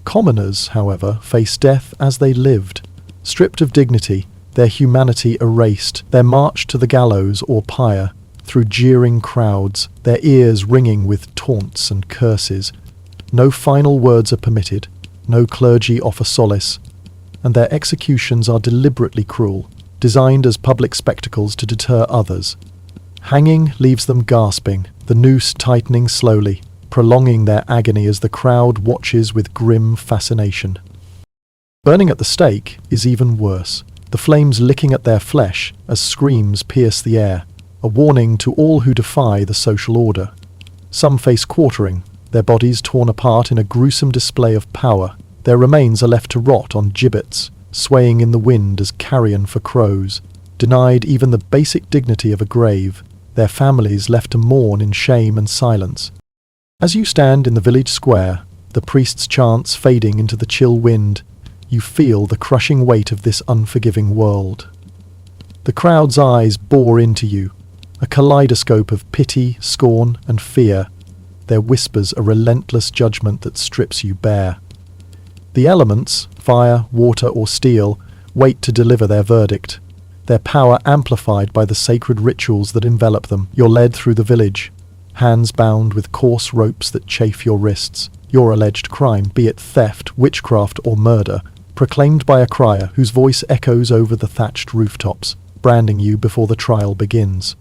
[SPEAKER 1] Commoners, however, face death as they lived, stripped of dignity, their humanity erased, their march to the gallows or pyre, through jeering crowds, their ears ringing with taunts and curses. No final words are permitted, no clergy offer solace, and their executions are deliberately cruel, designed as public spectacles to deter others. Hanging leaves them gasping, the noose tightening slowly, prolonging their agony as the crowd watches with grim fascination. Burning at the stake is even worse, the flames licking at their flesh as screams pierce the air, a warning to all who defy the social order. Some face quartering, their bodies torn apart in a gruesome display of power. Their remains are left to rot on gibbets, swaying in the wind as carrion for crows. Denied even the basic dignity of a grave, their families left to mourn in shame and silence. As you stand in the village square, the priest's chants fading into the chill wind, you feel the crushing weight of this unforgiving world. The crowd's eyes bore into you, a kaleidoscope of pity, scorn, and fear, their whispers a relentless judgment that strips you bare. The elements, fire, water, or steel, wait to deliver their verdict, their power amplified by the sacred rituals that envelop them. You're led through the village, hands bound with coarse ropes that chafe your wrists. Your alleged crime, be it theft, witchcraft, or murder, proclaimed by a crier whose voice echoes over the thatched rooftops, branding you before the trial begins.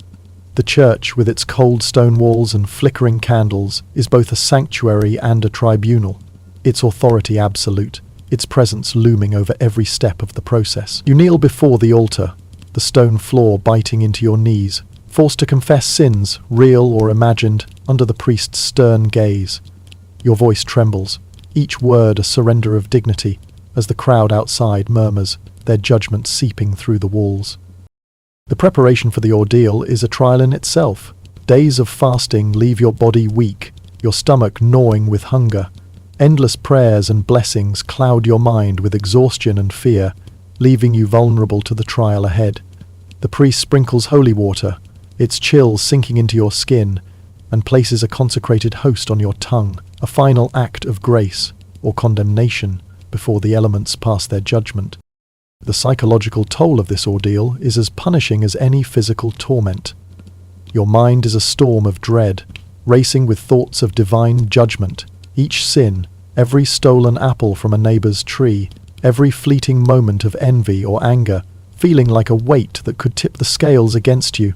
[SPEAKER 1] The church, with its cold stone walls and flickering candles, is both a sanctuary and a tribunal, its authority absolute, its presence looming over every step of the process. You kneel before the altar, the stone floor biting into your knees, forced to confess sins, real or imagined, under the priest's stern gaze. Your voice trembles, each word a surrender of dignity, as the crowd outside murmurs, their judgment seeping through the walls. The preparation for the ordeal is a trial in itself. Days of fasting leave your body weak, your stomach gnawing with hunger. Endless prayers and blessings cloud your mind with exhaustion and fear, leaving you vulnerable to the trial ahead. The priest sprinkles holy water, its chill sinking into your skin, and places a consecrated host on your tongue, a final act of grace or condemnation before the elements pass their judgment. The psychological toll of this ordeal is as punishing as any physical torment. Your mind is a storm of dread, racing with thoughts of divine judgment. Each sin, every stolen apple from a neighbour's tree, every fleeting moment of envy or anger, feeling like a weight that could tip the scales against you.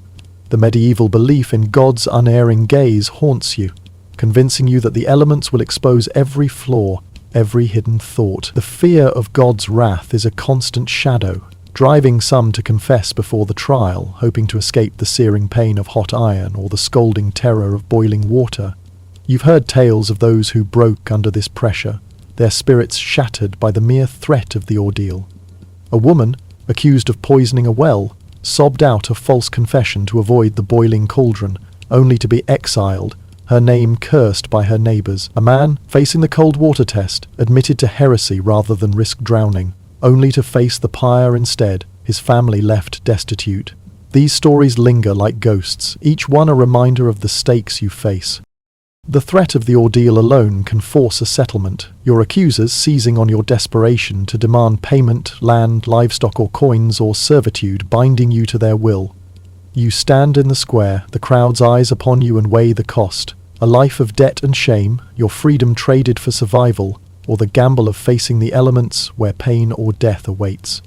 [SPEAKER 1] The medieval belief in God's unerring gaze haunts you, convincing you that the elements will expose every flaw, every hidden thought. The fear of God's wrath is a constant shadow, driving some to confess before the trial, hoping to escape the searing pain of hot iron or the scalding terror of boiling water. You've heard tales of those who broke under this pressure, their spirits shattered by the mere threat of the ordeal. A woman, accused of poisoning a well, sobbed out a false confession to avoid the boiling cauldron, only to be exiled, her name cursed by her neighbours. A man, facing the cold water test, admitted to heresy rather than risk drowning, only to face the pyre instead, his family left destitute. These stories linger like ghosts, each one a reminder of the stakes you face. The threat of the ordeal alone can force a settlement, your accusers seizing on your desperation to demand payment, land, livestock or coins or servitude binding you to their will. You stand in the square, the crowd's eyes upon you and weigh the cost. A life of debt and shame, your freedom traded for survival, or the gamble of facing the elements where pain or death awaits.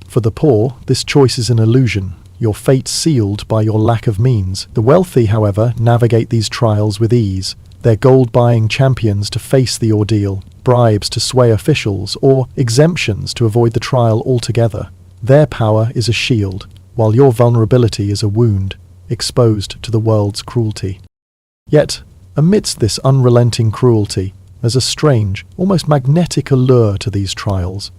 [SPEAKER 1] For the poor, this choice is an illusion, your fate sealed by your lack of means. The wealthy, however, navigate these trials with ease, their gold-buying champions to face the ordeal, bribes to sway officials, or exemptions to avoid the trial altogether. Their power is a shield, while your vulnerability is a wound, exposed to the world's cruelty. Yet, amidst this unrelenting cruelty, there's a strange, almost magnetic allure to these trials.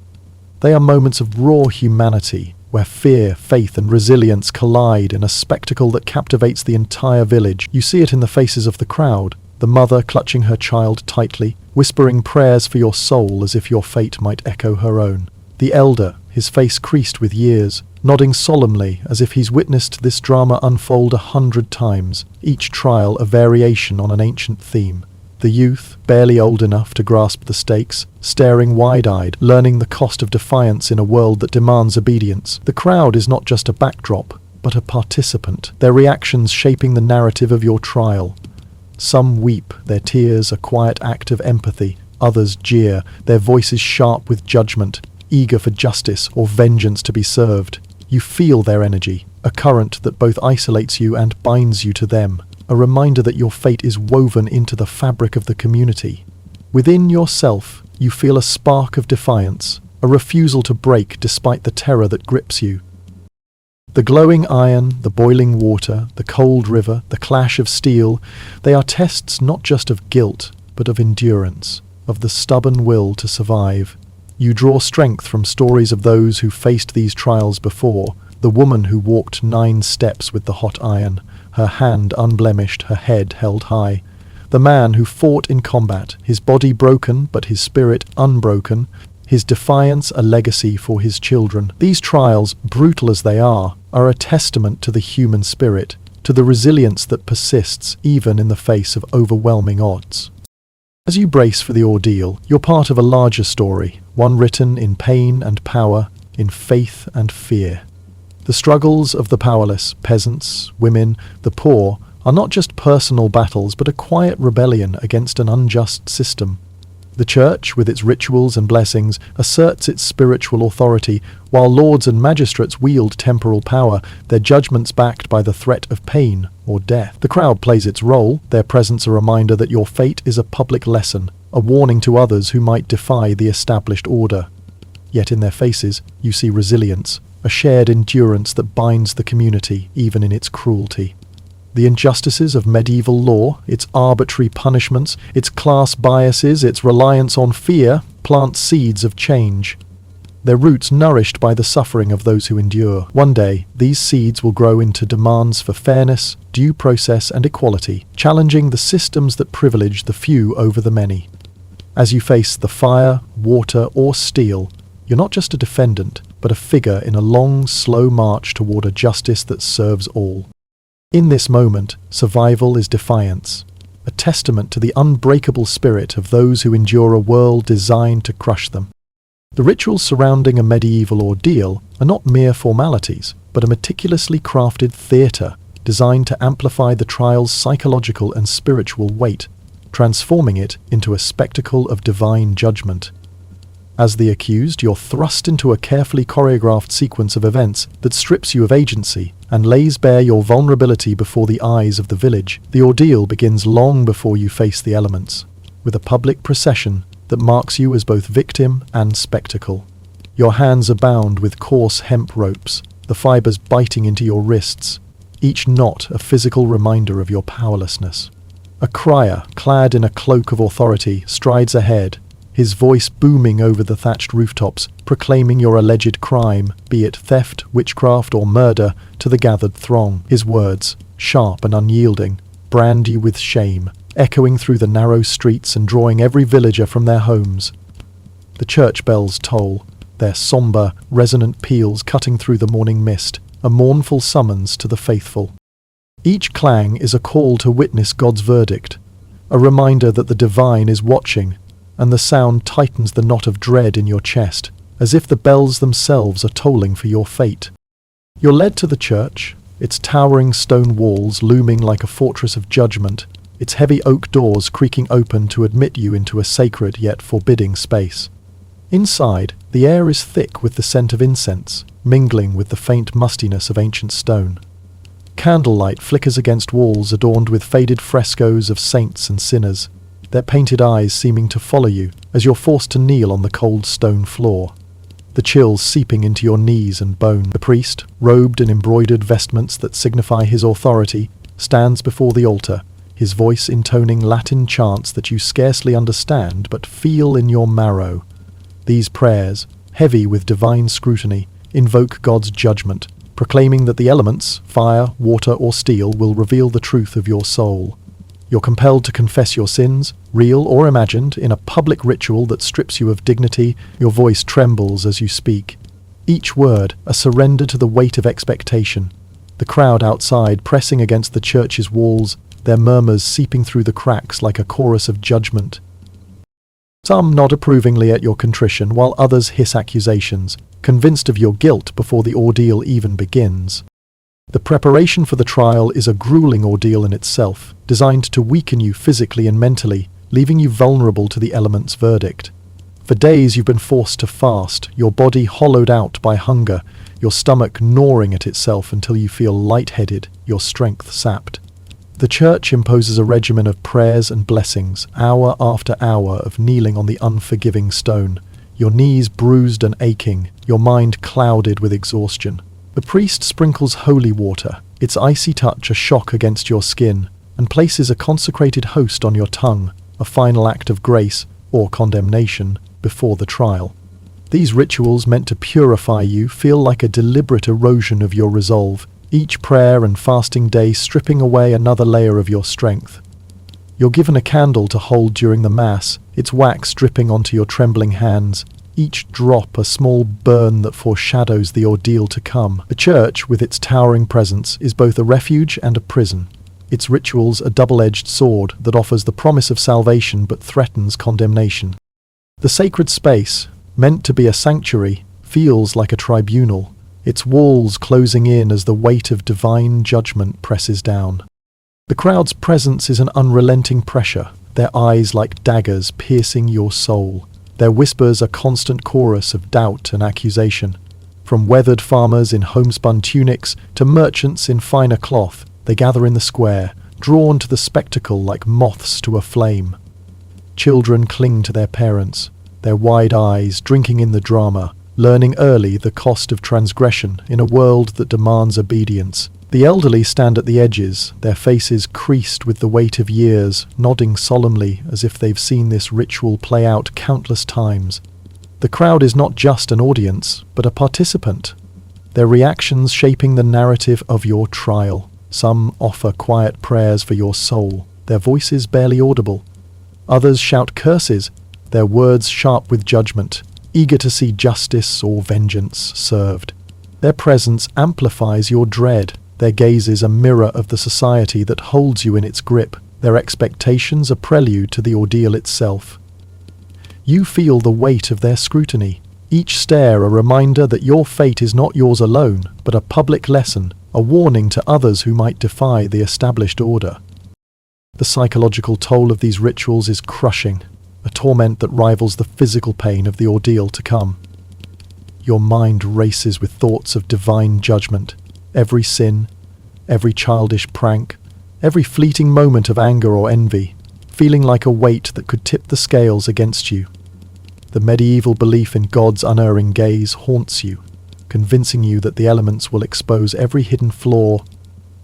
[SPEAKER 1] They are moments of raw humanity, where fear, faith and resilience collide in a spectacle that captivates the entire village. You see it in the faces of the crowd, the mother clutching her child tightly, whispering prayers for your soul as if your fate might echo her own. The elder, his face creased with years, nodding solemnly as if he's witnessed this drama unfold 100 times, each trial a variation on an ancient theme. The youth, barely old enough to grasp the stakes, staring wide-eyed, learning the cost of defiance in a world that demands obedience. The crowd is not just a backdrop, but a participant, their reactions shaping the narrative of your trial. Some weep, their tears a quiet act of empathy. Others jeer, their voices sharp with judgment, eager for justice or vengeance to be served. You feel their energy, a current that both isolates you and binds you to them, a reminder that your fate is woven into the fabric of the community. Within yourself, you feel a spark of defiance, a refusal to break despite the terror that grips you. The glowing iron, the boiling water, the cold river, the clash of steel, they are tests not just of guilt, but of endurance, of the stubborn will to survive. You draw strength from stories of those who faced these trials before, the woman who walked 9 steps with the hot iron, her hand unblemished, her head held high. The man who fought in combat, his body broken but his spirit unbroken, his defiance a legacy for his children. These trials, brutal as they are a testament to the human spirit, to the resilience that persists even in the face of overwhelming odds. As you brace for the ordeal, you're part of a larger story, one written in pain and power, in faith and fear. The struggles of the powerless, peasants, women, the poor, are not just personal battles but a quiet rebellion against an unjust system. The Church, with its rituals and blessings, asserts its spiritual authority, while lords and magistrates wield temporal power, their judgments backed by the threat of pain or death. The crowd plays its role, their presence a reminder that your fate is a public lesson, a warning to others who might defy the established order. Yet in their faces, you see resilience, a shared endurance that binds the community even in its cruelty. The injustices of medieval law, its arbitrary punishments, its class biases, its reliance on fear, plant seeds of change. Their roots nourished by the suffering of those who endure. One day, these seeds will grow into demands for fairness, due process and equality, challenging the systems that privilege the few over the many. As you face the fire, water or steel, you're not just a defendant, but a figure in a long, slow march toward a justice that serves all. In this moment, survival is defiance, a testament to the unbreakable spirit of those who endure a world designed to crush them. The rituals surrounding a medieval ordeal are not mere formalities, but a meticulously crafted theatre designed to amplify the trial's psychological and spiritual weight, transforming it into a spectacle of divine judgment. As the accused, you're thrust into a carefully choreographed sequence of events that strips you of agency and lays bare your vulnerability before the eyes of the village. The ordeal begins long before you face the elements, with a public procession that marks you as both victim and spectacle. Your hands are bound with coarse hemp ropes, the fibers biting into your wrists, each knot a physical reminder of your powerlessness. A crier, clad in a cloak of authority, strides ahead, his voice booming over the thatched rooftops, proclaiming your alleged crime, be it theft, witchcraft, or murder, to the gathered throng. His words, sharp and unyielding, brand you with shame, echoing through the narrow streets and drawing every villager from their homes. The church bells toll, their sombre, resonant peals cutting through the morning mist, a mournful summons to the faithful. Each clang is a call to witness God's verdict, a reminder that the divine is watching, and the sound tightens the knot of dread in your chest, as if the bells themselves are tolling for your fate. You're led to the church, its towering stone walls looming like a fortress of judgment, its heavy oak doors creaking open to admit you into a sacred yet forbidding space. Inside, the air is thick with the scent of incense, mingling with the faint mustiness of ancient stone. Candlelight flickers against walls adorned with faded frescoes of saints and sinners, their painted eyes seeming to follow you as you're forced to kneel on the cold stone floor. The chills seeping into your knees and bone. The priest, robed in embroidered vestments that signify his authority, stands before the altar, his voice intoning Latin chants that you scarcely understand but feel in your marrow. These prayers, heavy with divine scrutiny, invoke God's judgment, proclaiming that the elements, fire, water, or steel, will reveal the truth of your soul. You're compelled to confess your sins, real or imagined, in a public ritual that strips you of dignity. Your voice trembles as you speak. Each word a surrender to the weight of expectation. The crowd outside pressing against the church's walls, their murmurs seeping through the cracks like a chorus of judgment. Some nod approvingly at your contrition, while others hiss accusations, convinced of your guilt before the ordeal even begins. The preparation for the trial is a grueling ordeal in itself, designed to weaken you physically and mentally, leaving you vulnerable to the elements' verdict. For days you've been forced to fast, your body hollowed out by hunger, your stomach gnawing at itself until you feel lightheaded, your strength sapped. The church imposes a regimen of prayers and blessings, hour after hour of kneeling on the unforgiving stone, your knees bruised and aching, your mind clouded with exhaustion. The priest sprinkles holy water, its icy touch a shock against your skin, and places a consecrated host on your tongue, a final act of grace, or condemnation, before the trial. These rituals meant to purify you feel like a deliberate erosion of your resolve, each prayer and fasting day stripping away another layer of your strength. You're given a candle to hold during the Mass, its wax dripping onto your trembling hands, each drop a small burn that foreshadows the ordeal to come. The church, with its towering presence, is both a refuge and a prison. Its rituals a double-edged sword that offers the promise of salvation but threatens condemnation. The sacred space, meant to be a sanctuary, feels like a tribunal, its walls closing in as the weight of divine judgment presses down. The crowd's presence is an unrelenting pressure, their eyes like daggers piercing your soul. Their whispers a constant chorus of doubt and accusation. From weathered farmers in homespun tunics to merchants in finer cloth, they gather in the square, drawn to the spectacle like moths to a flame. Children cling to their parents, their wide eyes drinking in the drama, learning early the cost of transgression in a world that demands obedience. The elderly stand at the edges, their faces creased with the weight of years, nodding solemnly as if they've seen this ritual play out countless times. The crowd is not just an audience, but a participant, their reactions shaping the narrative of your trial. Some offer quiet prayers for your soul, their voices barely audible. Others shout curses, their words sharp with judgment, eager to see justice or vengeance served. Their presence amplifies your dread. Their gaze is a mirror of the society that holds you in its grip, their expectations a prelude to the ordeal itself. You feel the weight of their scrutiny, each stare a reminder that your fate is not yours alone, but a public lesson, a warning to others who might defy the established order. The psychological toll of these rituals is crushing, a torment that rivals the physical pain of the ordeal to come. Your mind races with thoughts of divine judgment. Every sin, every childish prank, every fleeting moment of anger or envy, feeling like a weight that could tip the scales against you. The medieval belief in God's unerring gaze haunts you, convincing you that the elements will expose every hidden flaw,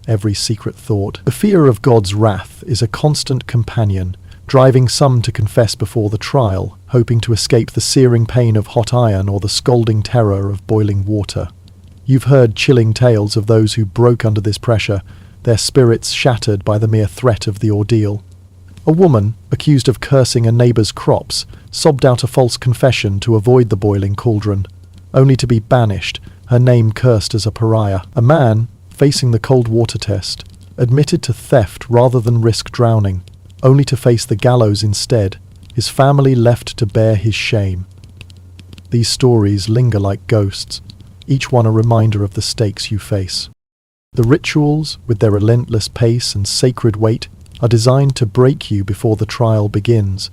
[SPEAKER 1] every secret thought. The fear of God's wrath is a constant companion, driving some to confess before the trial, hoping to escape the searing pain of hot iron or the scalding terror of boiling water. You've heard chilling tales of those who broke under this pressure, their spirits shattered by the mere threat of the ordeal. A woman, accused of cursing a neighbour's crops, sobbed out a false confession to avoid the boiling cauldron, only to be banished, her name cursed as a pariah. A man, facing the cold water test, admitted to theft rather than risk drowning, only to face the gallows instead, his family left to bear his shame. These stories linger like ghosts, each one a reminder of the stakes you face. The rituals, with their relentless pace and sacred weight, are designed to break you before the trial begins.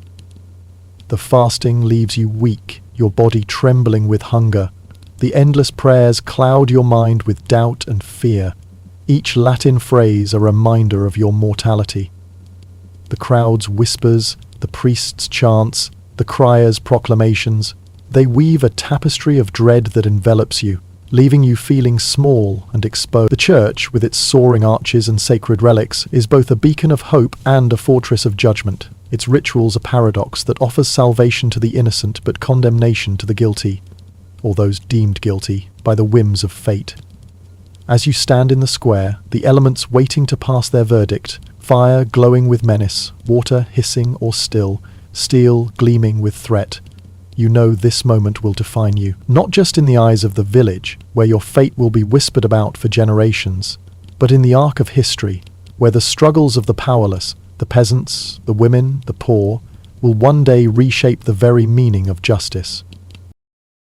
[SPEAKER 1] The fasting leaves you weak, your body trembling with hunger. The endless prayers cloud your mind with doubt and fear, each Latin phrase a reminder of your mortality. The crowd's whispers, the priest's chants, the crier's proclamations, they weave a tapestry of dread that envelops you, leaving you feeling small and exposed. The church, with its soaring arches and sacred relics, is both a beacon of hope and a fortress of judgment. Its rituals a paradox that offers salvation to the innocent but condemnation to the guilty, or those deemed guilty, by the whims of fate. As you stand in the square, the elements waiting to pass their verdict, fire glowing with menace, water hissing or still, steel gleaming with threat, you know this moment will define you, not just in the eyes of the village, where your fate will be whispered about for generations, but in the arc of history, where the struggles of the powerless, the peasants, the women, the poor, will one day reshape the very meaning of justice.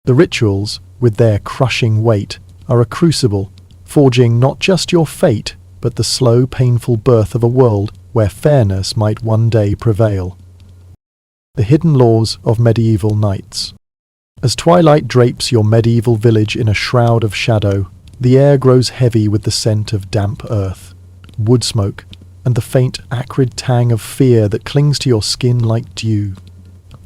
[SPEAKER 1] The rituals, with their crushing weight, are a crucible, forging not just your fate, but the slow, painful birth of a world where fairness might one day prevail. The hidden laws of medieval knights. As twilight drapes your medieval village in a shroud of shadow, the air grows heavy with the scent of damp earth, wood smoke, and the faint, acrid tang of fear that clings to your skin like dew.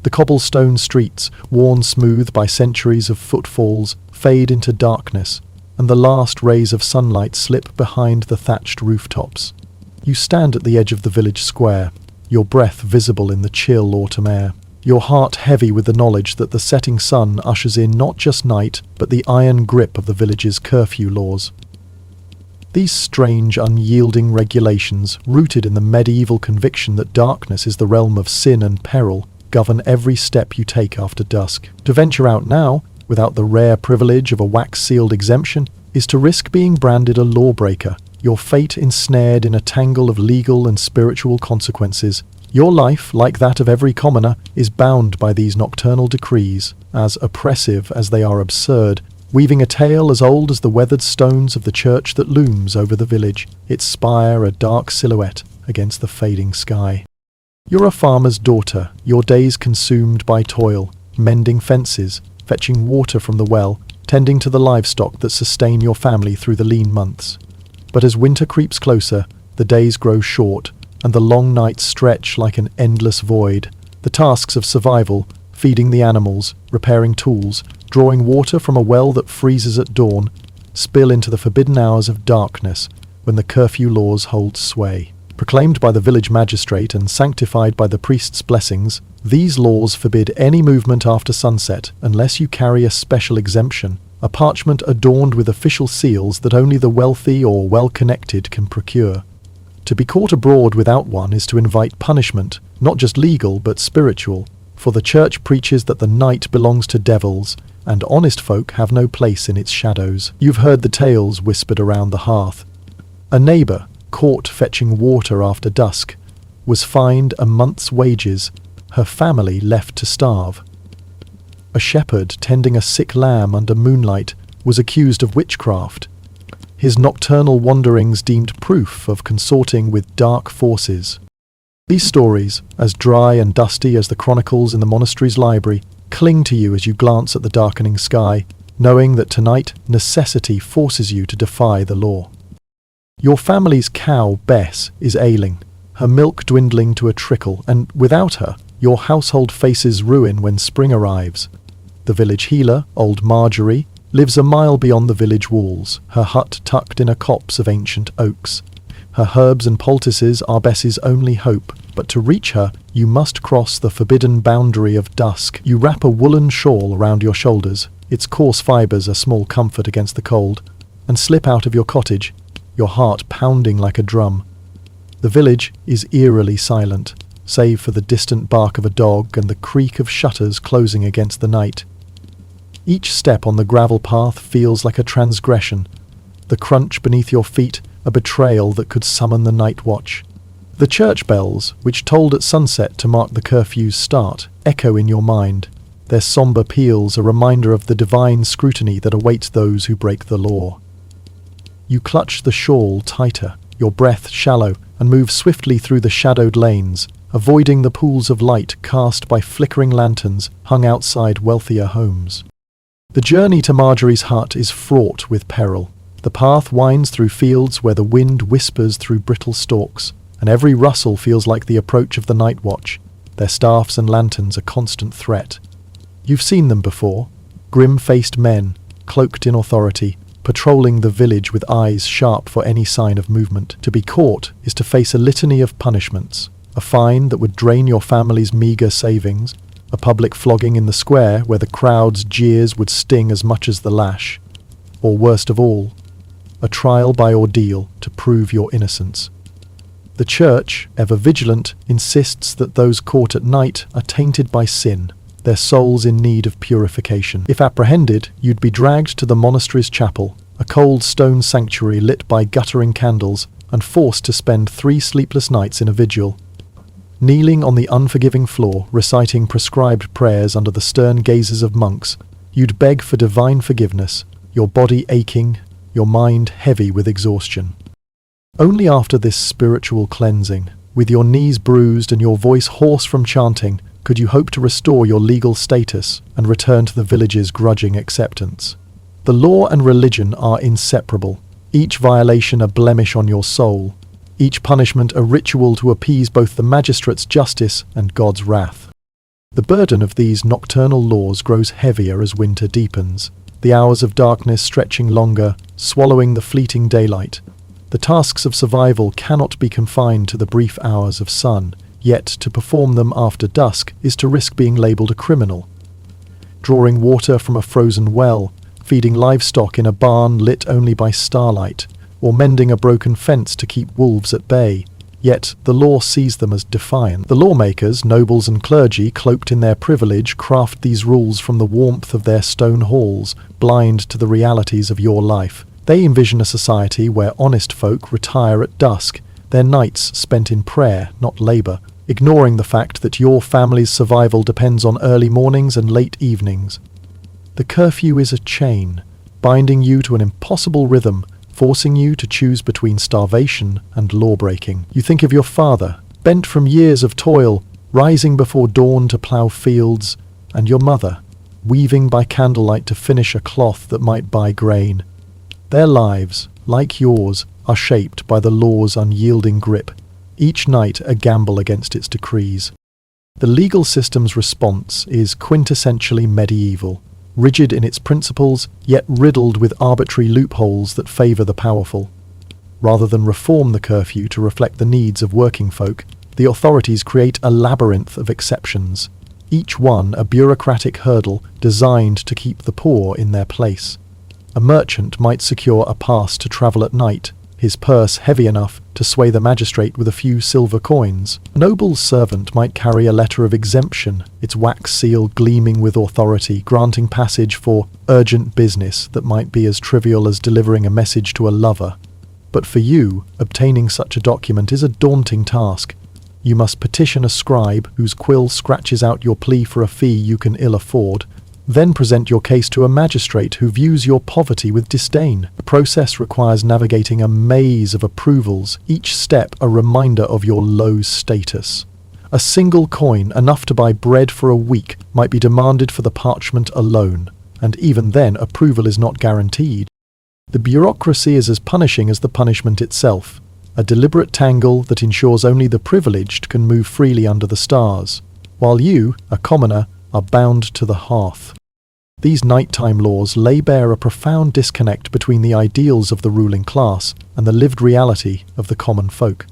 [SPEAKER 1] The cobblestone streets, worn smooth by centuries of footfalls, fade into darkness, and the last rays of sunlight slip behind the thatched rooftops. You stand at the edge of the village square, your breath visible in the chill autumn air, your heart heavy with the knowledge that the setting sun ushers in not just night, but the iron grip of the village's curfew laws. These strange, unyielding regulations, rooted in the medieval conviction that darkness is the realm of sin and peril, govern every step you take after dusk. To venture out now, without the rare privilege of a wax-sealed exemption, is to risk being branded a lawbreaker, your fate ensnared in a tangle of legal and spiritual consequences. Your life, like that of every commoner, is bound by these nocturnal decrees, as oppressive as they are absurd, weaving a tale as old as the weathered stones of the church that looms over the village, its spire a dark silhouette against the fading sky. You're a farmer's daughter, your days consumed by toil, mending fences, fetching water from the well, tending to the livestock that sustain your family through the lean months. But as winter creeps closer, the days grow short, and the long nights stretch like an endless void. The tasks of survival, feeding the animals, repairing tools, drawing water from a well that freezes at dawn, spill into the forbidden hours of darkness when the curfew laws hold sway. Proclaimed by the village magistrate and sanctified by the priest's blessings, these laws forbid any movement after sunset unless you carry a special exemption, a parchment adorned with official seals that only the wealthy or well-connected can procure. To be caught abroad without one is to invite punishment, not just legal but spiritual, for the church preaches that the night belongs to devils, and honest folk have no place in its shadows. You've heard the tales whispered around the hearth. A neighbour, caught fetching water after dusk, was fined a month's wages, her family left to starve. A shepherd tending a sick lamb under moonlight was accused of witchcraft, his nocturnal wanderings deemed proof of consorting with dark forces. These stories, as dry and dusty as the chronicles in the monastery's library, cling to you as you glance at the darkening sky, knowing that tonight necessity forces you to defy the law. Your family's cow, Bess, is ailing, her milk dwindling to a trickle, and without her, your household faces ruin when spring arrives. The village healer, old Marjorie, lives a mile beyond the village walls, her hut tucked in a copse of ancient oaks. Her herbs and poultices are Bess's only hope, but to reach her, you must cross the forbidden boundary of dusk. You wrap a woolen shawl around your shoulders, its coarse fibres a small comfort against the cold, and slip out of your cottage, your heart pounding like a drum. The village is eerily silent, save for the distant bark of a dog and the creak of shutters closing against the night. Each step on the gravel path feels like a transgression, the crunch beneath your feet a betrayal that could summon the night watch. The church bells, which tolled at sunset to mark the curfew's start, echo in your mind, their sombre peals a reminder of the divine scrutiny that awaits those who break the law. You clutch the shawl tighter, your breath shallow, and move swiftly through the shadowed lanes, avoiding the pools of light cast by flickering lanterns hung outside wealthier homes. The journey to Marjorie's hut is fraught with peril. The path winds through fields where the wind whispers through brittle stalks, and every rustle feels like the approach of the night watch, their staffs and lanterns a constant threat. You've seen them before, grim-faced men, cloaked in authority, patrolling the village with eyes sharp for any sign of movement. To be caught is to face a litany of punishments, a fine that would drain your family's meagre savings, a public flogging in the square where the crowd's jeers would sting as much as the lash, or worst of all, a trial by ordeal to prove your innocence. The church, ever vigilant, insists that those caught at night are tainted by sin, their souls in need of purification. If apprehended, you'd be dragged to the monastery's chapel, a cold stone sanctuary lit by guttering candles, and forced to spend 3 sleepless nights in a vigil. Kneeling on the unforgiving floor, reciting prescribed prayers under the stern gazes of monks, you'd beg for divine forgiveness, your body aching, your mind heavy with exhaustion. Only after this spiritual cleansing, with your knees bruised and your voice hoarse from chanting, could you hope to restore your legal status and return to the village's grudging acceptance. The law and religion are inseparable, each violation a blemish on your soul, each punishment a ritual to appease both the magistrate's justice and God's wrath. The burden of these nocturnal laws grows heavier as winter deepens, the hours of darkness stretching longer, swallowing the fleeting daylight. The tasks of survival cannot be confined to the brief hours of sun, yet to perform them after dusk is to risk being labelled a criminal. Drawing water from a frozen well, feeding livestock in a barn lit only by starlight, or mending a broken fence to keep wolves at bay, yet the law sees them as defiant. The lawmakers, nobles and clergy, cloaked in their privilege, craft these rules from the warmth of their stone halls, blind to the realities of your life. They envision a society where honest folk retire at dusk, their nights spent in prayer, not labour, ignoring the fact that your family's survival depends on early mornings and late evenings. The curfew is a chain, binding you to an impossible rhythm, forcing you to choose between starvation and law-breaking. You think of your father, bent from years of toil, rising before dawn to plough fields, and your mother, weaving by candlelight to finish a cloth that might buy grain. Their lives, like yours, are shaped by the law's unyielding grip, each night a gamble against its decrees. The legal system's response is quintessentially medieval, rigid in its principles, yet riddled with arbitrary loopholes that favour the powerful. Rather than reform the curfew to reflect the needs of working folk, the authorities create a labyrinth of exceptions, each one a bureaucratic hurdle designed to keep the poor in their place. A merchant might secure a pass to travel at night, his purse heavy enough to sway the magistrate with a few silver coins. A noble's servant might carry a letter of exemption, its wax seal gleaming with authority, granting passage for urgent business that might be as trivial as delivering a message to a lover. But for you, obtaining such a document is a daunting task. You must petition a scribe whose quill scratches out your plea for a fee you can ill afford, then present your case to a magistrate who views your poverty with disdain. The process requires navigating a maze of approvals, each step a reminder of your low status. A single coin, enough to buy bread for a week, might be demanded for the parchment alone, and even then approval is not guaranteed. The bureaucracy is as punishing as the punishment itself, a deliberate tangle that ensures only the privileged can move freely under the stars, while you, a commoner, are bound to the hearth. These nighttime laws lay bare a profound disconnect between the ideals of the ruling class and the lived reality of the common folk.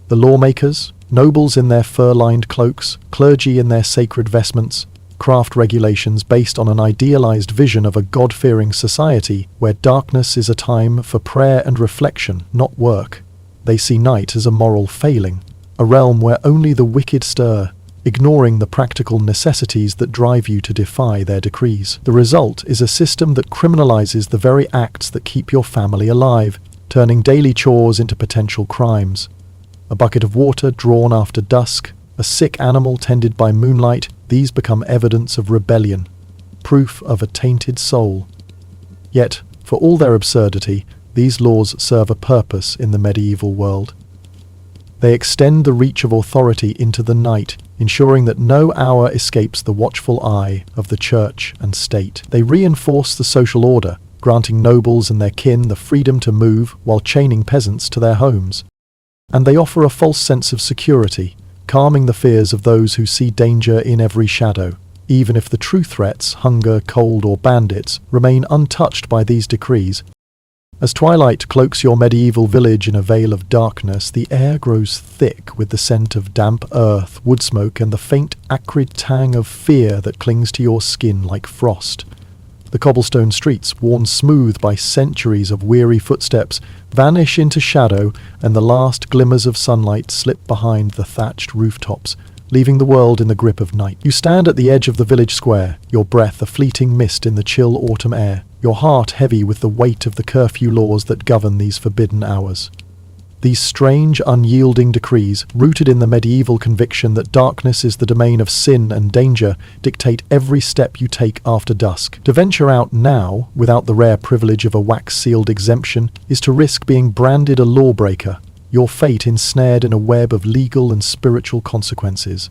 [SPEAKER 1] The lawmakers, Nobles in their fur-lined cloaks, clergy in their sacred vestments, craft regulations based on an idealized vision of a God-fearing society where darkness is a time for prayer and reflection, not work. They see night as a moral failing, a realm where only the wicked stir, ignoring the practical necessities that drive you to defy their decrees. The result is a system that criminalizes the very acts that keep your family alive, turning daily chores into potential crimes. A bucket of water drawn after dusk, a sick animal tended by moonlight, these become evidence of rebellion, proof of a tainted soul. Yet, for all their absurdity, these laws serve a purpose in the medieval world. They extend the reach of authority into the night, ensuring that no hour escapes the watchful eye of the church and state. They reinforce the social order, granting nobles and their kin the freedom to move while chaining peasants to their homes. And they offer a false sense of security, calming the fears of those who see danger in every shadow, even if the true threats, hunger, cold, or bandits, remain untouched by these decrees. As twilight cloaks your medieval village in a veil of darkness, the air grows thick with the scent of damp earth, wood smoke, and the faint, acrid tang of fear that clings to your skin like frost. The cobblestone streets, worn smooth by centuries of weary footsteps, vanish into shadow, and the last glimmers of sunlight slip behind the thatched rooftops, leaving the world in the grip of night. You stand at the edge of the village square, your breath a fleeting mist in the chill autumn air, your heart heavy with the weight of the curfew laws that govern these forbidden hours. These strange, unyielding decrees, rooted in the medieval conviction that darkness is the domain of sin and danger, dictate every step you take after dusk. To venture out now, without the rare privilege of a wax-sealed exemption, is to risk being branded a lawbreaker, your fate ensnared in a web of legal and spiritual consequences.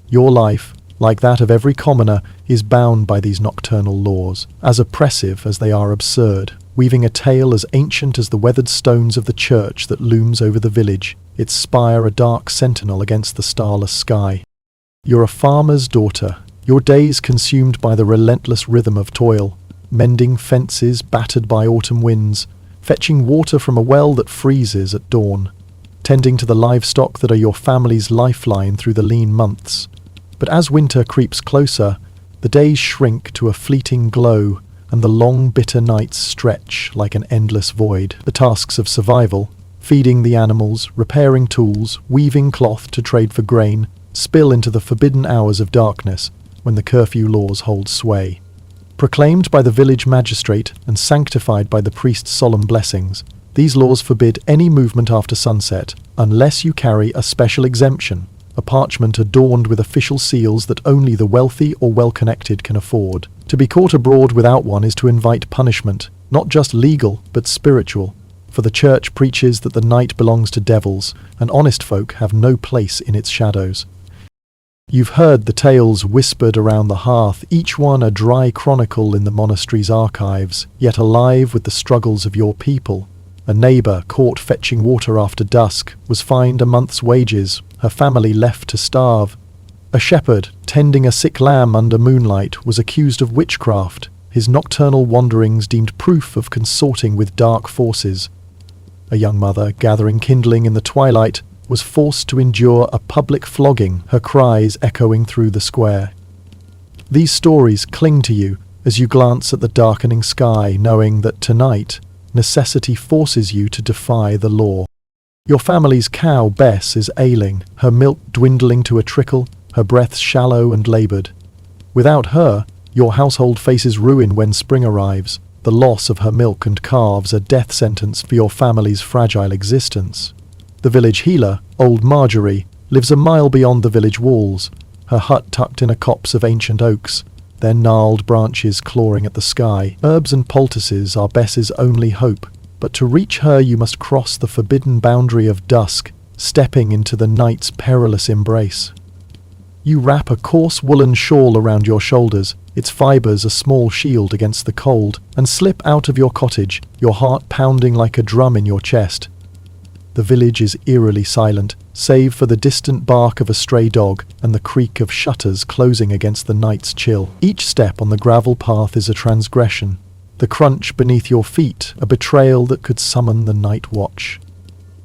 [SPEAKER 1] Your life, like that of every commoner, is bound by these nocturnal laws, as oppressive as they are absurd, weaving a tale as ancient as the weathered stones of the church that looms over the village, its spire a dark sentinel against the starless sky. You're a farmer's daughter, your days consumed by the relentless rhythm of toil, mending fences battered by autumn winds, fetching water from a well that freezes at dawn, tending to the livestock that are your family's lifeline through the lean months. But as winter creeps closer, the days shrink to a fleeting glow, and the long, bitter nights stretch like an endless void. The tasks of survival, feeding the animals, repairing tools, weaving cloth to trade for grain, spill into the forbidden hours of darkness when the curfew laws hold sway. Proclaimed by the village magistrate and sanctified by the priest's solemn blessings, these laws forbid any movement after sunset unless you carry a special exemption, a parchment adorned with official seals that only the wealthy or well-connected can afford. To be caught abroad without one is to invite punishment, not just legal, but spiritual, for the church preaches that the night belongs to devils, and honest folk have no place in its shadows. You've heard the tales whispered around the hearth, each one a dry chronicle in the monastery's archives, yet alive with the struggles of your people. A neighbour, caught fetching water after dusk, was fined a month's wages, her family left to starve. A shepherd, tending a sick lamb under moonlight, was accused of witchcraft, his nocturnal wanderings deemed proof of consorting with dark forces. A young mother, gathering kindling in the twilight, was forced to endure a public flogging, her cries echoing through the square. These stories cling to you as you glance at the darkening sky, knowing that tonight, necessity forces you to defy the law. Your family's cow, Bess, is ailing, her milk dwindling to a trickle, her breath shallow and laboured. Without her, your household faces ruin when spring arrives. The loss of her milk and calves a death sentence for your family's fragile existence. The village healer, old Marjorie, lives a mile beyond the village walls, her hut tucked in a copse of ancient oaks, their gnarled branches clawing at the sky. Herbs and poultices are Bess's only hope, but to reach her you must cross the forbidden boundary of dusk, stepping into the night's perilous embrace. You wrap a coarse woolen shawl around your shoulders, its fibres a small shield against the cold, and slip out of your cottage, your heart pounding like a drum in your chest. The village is eerily silent, save for the distant bark of a stray dog and the creak of shutters closing against the night's chill. Each step on the gravel path is a transgression, the crunch beneath your feet a betrayal that could summon the night watch.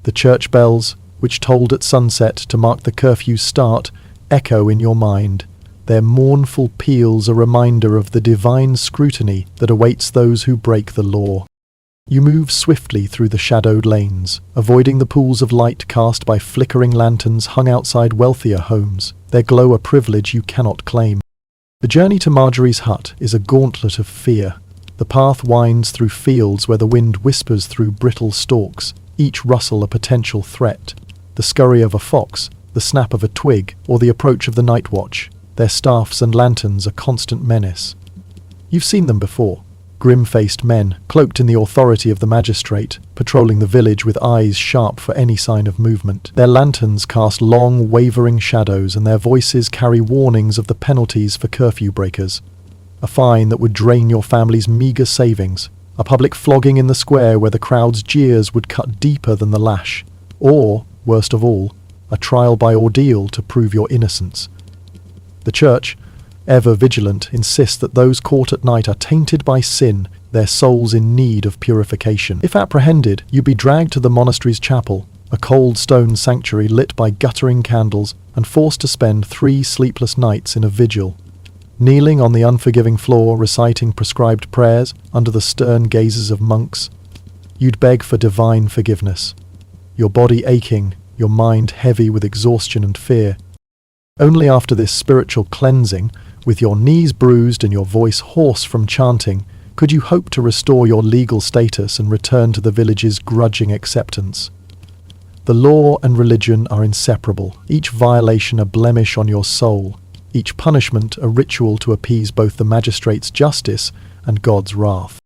[SPEAKER 1] The church bells, which tolled at sunset to mark the curfew's start, echo in your mind, their mournful peals a reminder of the divine scrutiny that awaits those who break the law. You move swiftly through the shadowed lanes, avoiding the pools of light cast by flickering lanterns hung outside wealthier homes, their glow a privilege you cannot claim. The journey to Marjorie's hut is a gauntlet of fear. The path winds through fields where the wind whispers through brittle stalks, each rustle a potential threat. The scurry of a fox, the snap of a twig, or the approach of the night watch, their staffs and lanterns a constant menace. You've seen them before. Grim-faced men, cloaked in the authority of the magistrate, patrolling the village with eyes sharp for any sign of movement. Their lanterns cast long, wavering shadows, and their voices carry warnings of the penalties for curfew breakers. A fine that would drain your family's meagre savings. A public flogging in the square where the crowd's jeers would cut deeper than the lash. Or, worst of all, a trial by ordeal to prove your innocence. The church, ever vigilant, insists that those caught at night are tainted by sin, their souls in need of purification. If apprehended, you'd be dragged to the monastery's chapel, a cold stone sanctuary lit by guttering candles, and forced to spend 3 sleepless nights in a vigil. Kneeling on the unforgiving floor, reciting prescribed prayers under the stern gazes of monks, you'd beg for divine forgiveness, your body aching, your mind heavy with exhaustion and fear. Only after this spiritual cleansing, with your knees bruised and your voice hoarse from chanting, could you hope to restore your legal status and return to the village's grudging acceptance. The law and religion are inseparable, each violation a blemish on your soul, each punishment a ritual to appease both the magistrate's justice and God's wrath.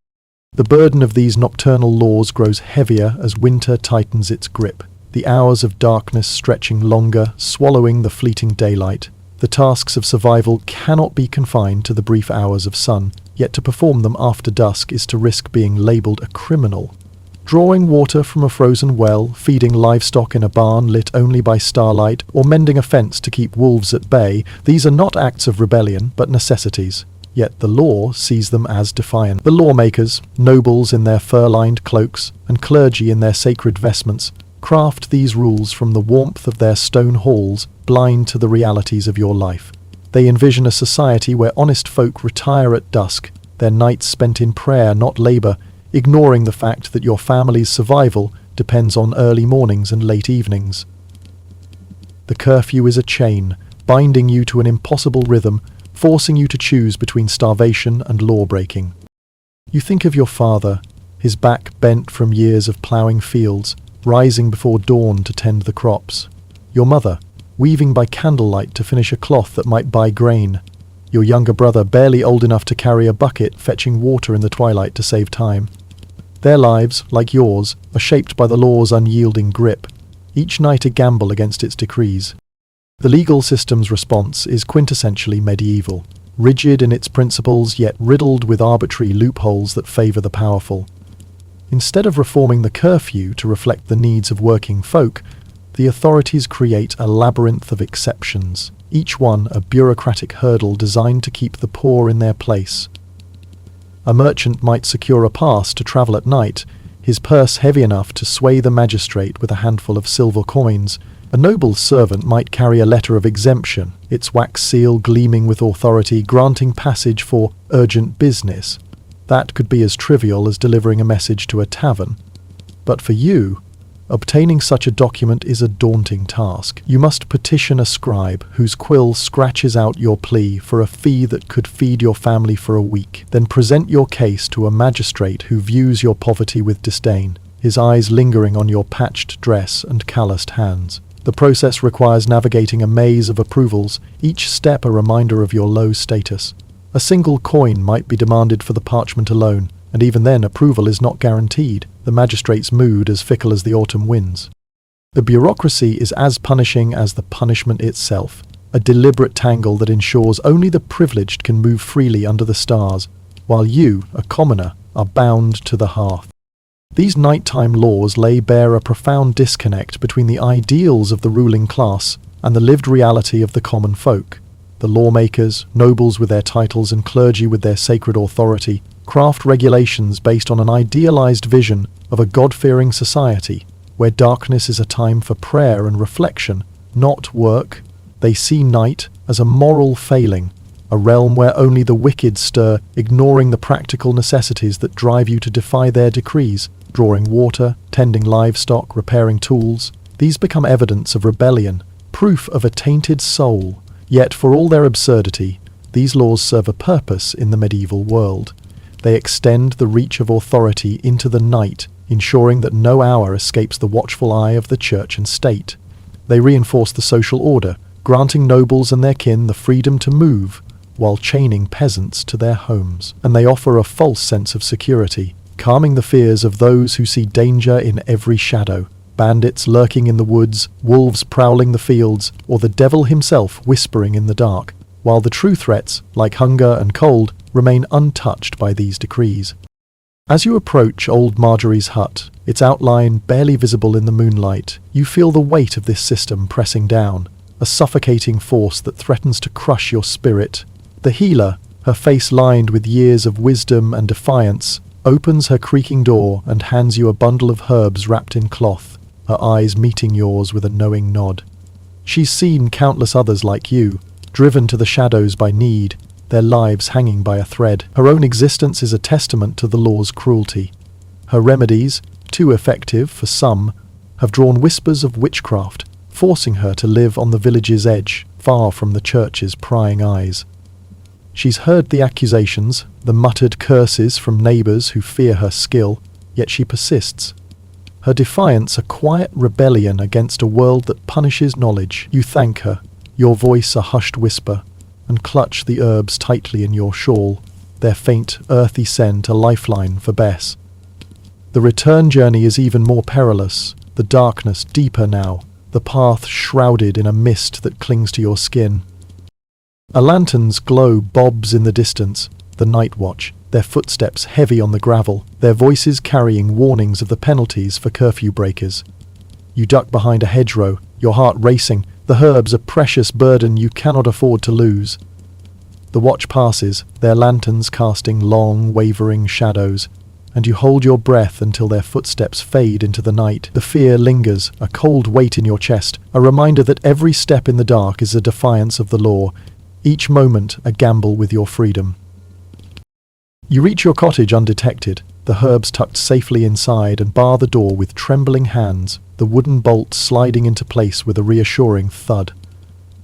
[SPEAKER 1] The burden of these nocturnal laws grows heavier as winter tightens its grip, the hours of darkness stretching longer, swallowing the fleeting daylight. The tasks of survival cannot be confined to the brief hours of sun, yet to perform them after dusk is to risk being labelled a criminal. Drawing water from a frozen well, feeding livestock in a barn lit only by starlight, or mending a fence to keep wolves at bay, these are not acts of rebellion, but necessities. Yet the law sees them as defiant. The lawmakers, nobles in their fur-lined cloaks, and clergy in their sacred vestments, craft these rules from the warmth of their stone halls, blind to the realities of your life. They envision a society where honest folk retire at dusk, their nights spent in prayer, not labour, ignoring the fact that your family's survival depends on early mornings and late evenings. The curfew is a chain, binding you to an impossible rhythm, forcing you to choose between starvation and law-breaking. You think of your father, his back bent from years of ploughing fields, rising before dawn to tend the crops. Your mother, weaving by candlelight to finish a cloth that might buy grain. Your younger brother, barely old enough to carry a bucket, fetching water in the twilight to save time. Their lives, like yours, are shaped by the law's unyielding grip, each night a gamble against its decrees. The legal system's response is quintessentially medieval, rigid in its principles yet riddled with arbitrary loopholes that favour the powerful. Instead of reforming the curfew to reflect the needs of working folk, the authorities create a labyrinth of exceptions, each one a bureaucratic hurdle designed to keep the poor in their place. A merchant might secure a pass to travel at night, his purse heavy enough to sway the magistrate with a handful of silver coins. A noble's servant might carry a letter of exemption, its wax seal gleaming with authority, granting passage for urgent business. That could be as trivial as delivering a message to a tavern. But for you, obtaining such a document is a daunting task. You must petition a scribe whose quill scratches out your plea for a fee that could feed your family for a week, then present your case to a magistrate who views your poverty with disdain, his eyes lingering on your patched dress and calloused hands. The process requires navigating a maze of approvals, each step a reminder of your low status. A single coin might be demanded for the parchment alone, and even then approval is not guaranteed, the magistrate's mood as fickle as the autumn winds. The bureaucracy is as punishing as the punishment itself, a deliberate tangle that ensures only the privileged can move freely under the stars, while you, a commoner, are bound to the hearth. These nighttime laws lay bare a profound disconnect between the ideals of the ruling class and the lived reality of the common folk. The lawmakers, nobles with their titles and clergy with their sacred authority, craft regulations based on an idealized vision of a God-fearing society, where darkness is a time for prayer and reflection, not work. They see night as a moral failing, a realm where only the wicked stir, ignoring the practical necessities that drive you to defy their decrees, drawing water, tending livestock, repairing tools. These become evidence of rebellion, proof of a tainted soul. Yet, for all their absurdity, these laws serve a purpose in the medieval world. They extend the reach of authority into the night, ensuring that no hour escapes the watchful eye of the church and state. They reinforce the social order, granting nobles and their kin the freedom to move, while chaining peasants to their homes. And they offer a false sense of security, calming the fears of those who see danger in every shadow. Bandits lurking in the woods, wolves prowling the fields, or the devil himself whispering in the dark, while the true threats, like hunger and cold, remain untouched by these decrees. As you approach old Marjorie's hut, its outline barely visible in the moonlight, you feel the weight of this system pressing down, a suffocating force that threatens to crush your spirit. The healer, her face lined with years of wisdom and defiance, opens her creaking door and hands you a bundle of herbs wrapped in cloth, her eyes meeting yours with a knowing nod. She's seen countless others like you, driven to the shadows by need, their lives hanging by a thread. Her own existence is a testament to the law's cruelty. Her remedies, too effective for some, have drawn whispers of witchcraft, forcing her to live on the village's edge, far from the church's prying eyes. She's heard the accusations, the muttered curses from neighbours who fear her skill, yet she persists. Her defiance a quiet rebellion against a world that punishes knowledge. You thank her, your voice a hushed whisper, and clutch the herbs tightly in your shawl, their faint, earthy scent a lifeline for Bess. The return journey is even more perilous, the darkness deeper now, the path shrouded in a mist that clings to your skin. A lantern's glow bobs in the distance, the night watch, their footsteps heavy on the gravel, their voices carrying warnings of the penalties for curfew breakers. You duck behind a hedgerow, your heart racing, the herbs a precious burden you cannot afford to lose. The watch passes, their lanterns casting long, wavering shadows, and you hold your breath until their footsteps fade into the night. The fear lingers, a cold weight in your chest, a reminder that every step in the dark is a defiance of the law, each moment a gamble with your freedom. You reach your cottage undetected, the herbs tucked safely inside, and bar the door with trembling hands, the wooden bolt sliding into place with a reassuring thud.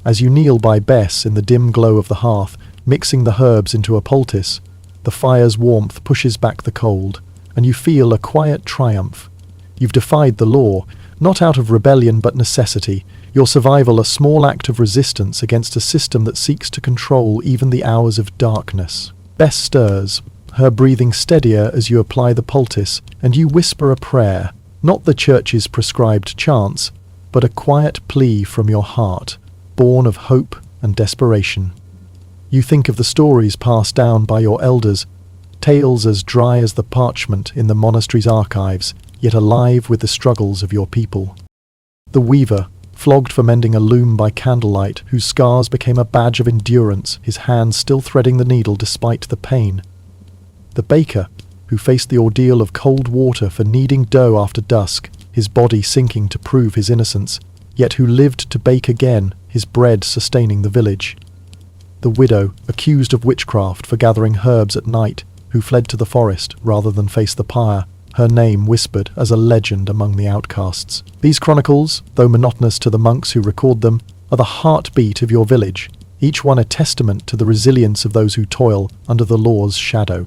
[SPEAKER 1] As you kneel by Bess in the dim glow of the hearth, mixing the herbs into a poultice, the fire's warmth pushes back the cold, and you feel a quiet triumph. You've defied the law, not out of rebellion but necessity, your survival a small act of resistance against a system that seeks to control even the hours of darkness. Bess stirs, her breathing steadier as you apply the poultice, and you whisper a prayer, not the church's prescribed chants, but a quiet plea from your heart, born of hope and desperation. You think of the stories passed down by your elders, tales as dry as the parchment in the monastery's archives, yet alive with the struggles of your people. The weaver, flogged for mending a loom by candlelight, whose scars became a badge of endurance, his hands still threading the needle despite the pain. The baker, who faced the ordeal of cold water for kneading dough after dusk, his body sinking to prove his innocence, yet who lived to bake again, his bread sustaining the village. The widow, accused of witchcraft for gathering herbs at night, who fled to the forest rather than face the pyre, her name whispered as a legend among the outcasts. These chronicles, though monotonous to the monks who record them, are the heartbeat of your village, each one a testament to the resilience of those who toil under the law's shadow.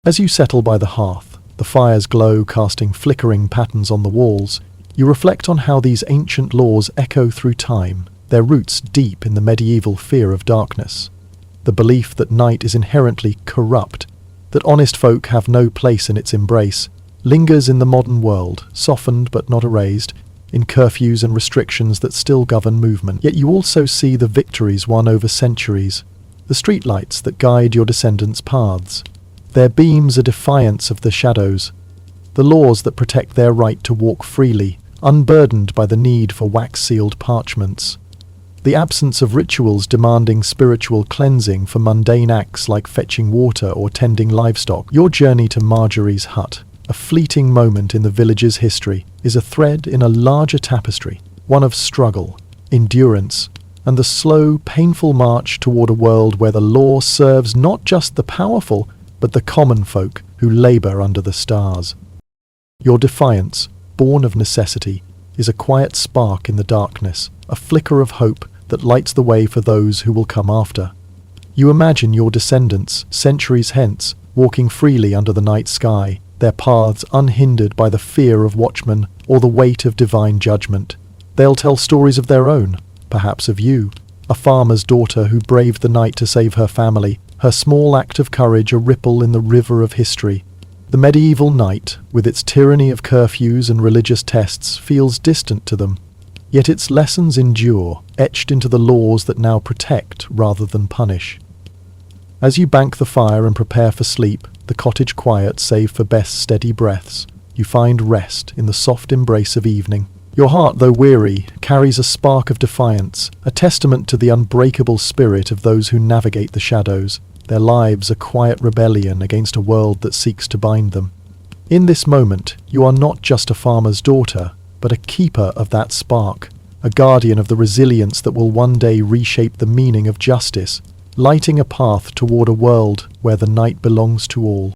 [SPEAKER 1] As you settle by the hearth, the fire's glow casting flickering patterns on the walls, you reflect on how these ancient laws echo through time, their roots deep in the medieval fear of darkness. The belief that night is inherently corrupt, that honest folk have no place in its embrace, lingers in the modern world, softened but not erased, in curfews and restrictions that still govern movement. Yet you also see the victories won over centuries, the streetlights that guide your descendants' paths, their beams a defiance of the shadows, the laws that protect their right to walk freely, unburdened by the need for wax-sealed parchments, the absence of rituals demanding spiritual cleansing for mundane acts like fetching water or tending livestock. Your journey to Marjorie's hut, a fleeting moment in the village's history, is a thread in a larger tapestry, one of struggle, endurance, and the slow, painful march toward a world where the law serves not just the powerful, but the common folk who labor under the stars. Your defiance, born of necessity, is a quiet spark in the darkness, a flicker of hope that lights the way for those who will come after. You imagine your descendants, centuries hence, walking freely under the night sky, their paths unhindered by the fear of watchmen or the weight of divine judgment. They'll tell stories of their own, perhaps of you, a farmer's daughter who braved the night to save her family, her small act of courage a ripple in the river of history. The medieval night, with its tyranny of curfews and religious tests, feels distant to them, yet its lessons endure, etched into the laws that now protect rather than punish. As you bank the fire and prepare for sleep, the cottage quiet save for Beth's steady breaths, you find rest in the soft embrace of evening. Your heart, though weary, carries a spark of defiance, a testament to the unbreakable spirit of those who navigate the shadows, their lives a quiet rebellion against a world that seeks to bind them. In this moment, you are not just a farmer's daughter, but a keeper of that spark, a guardian of the resilience that will one day reshape the meaning of justice, lighting a path toward a world where the night belongs to all.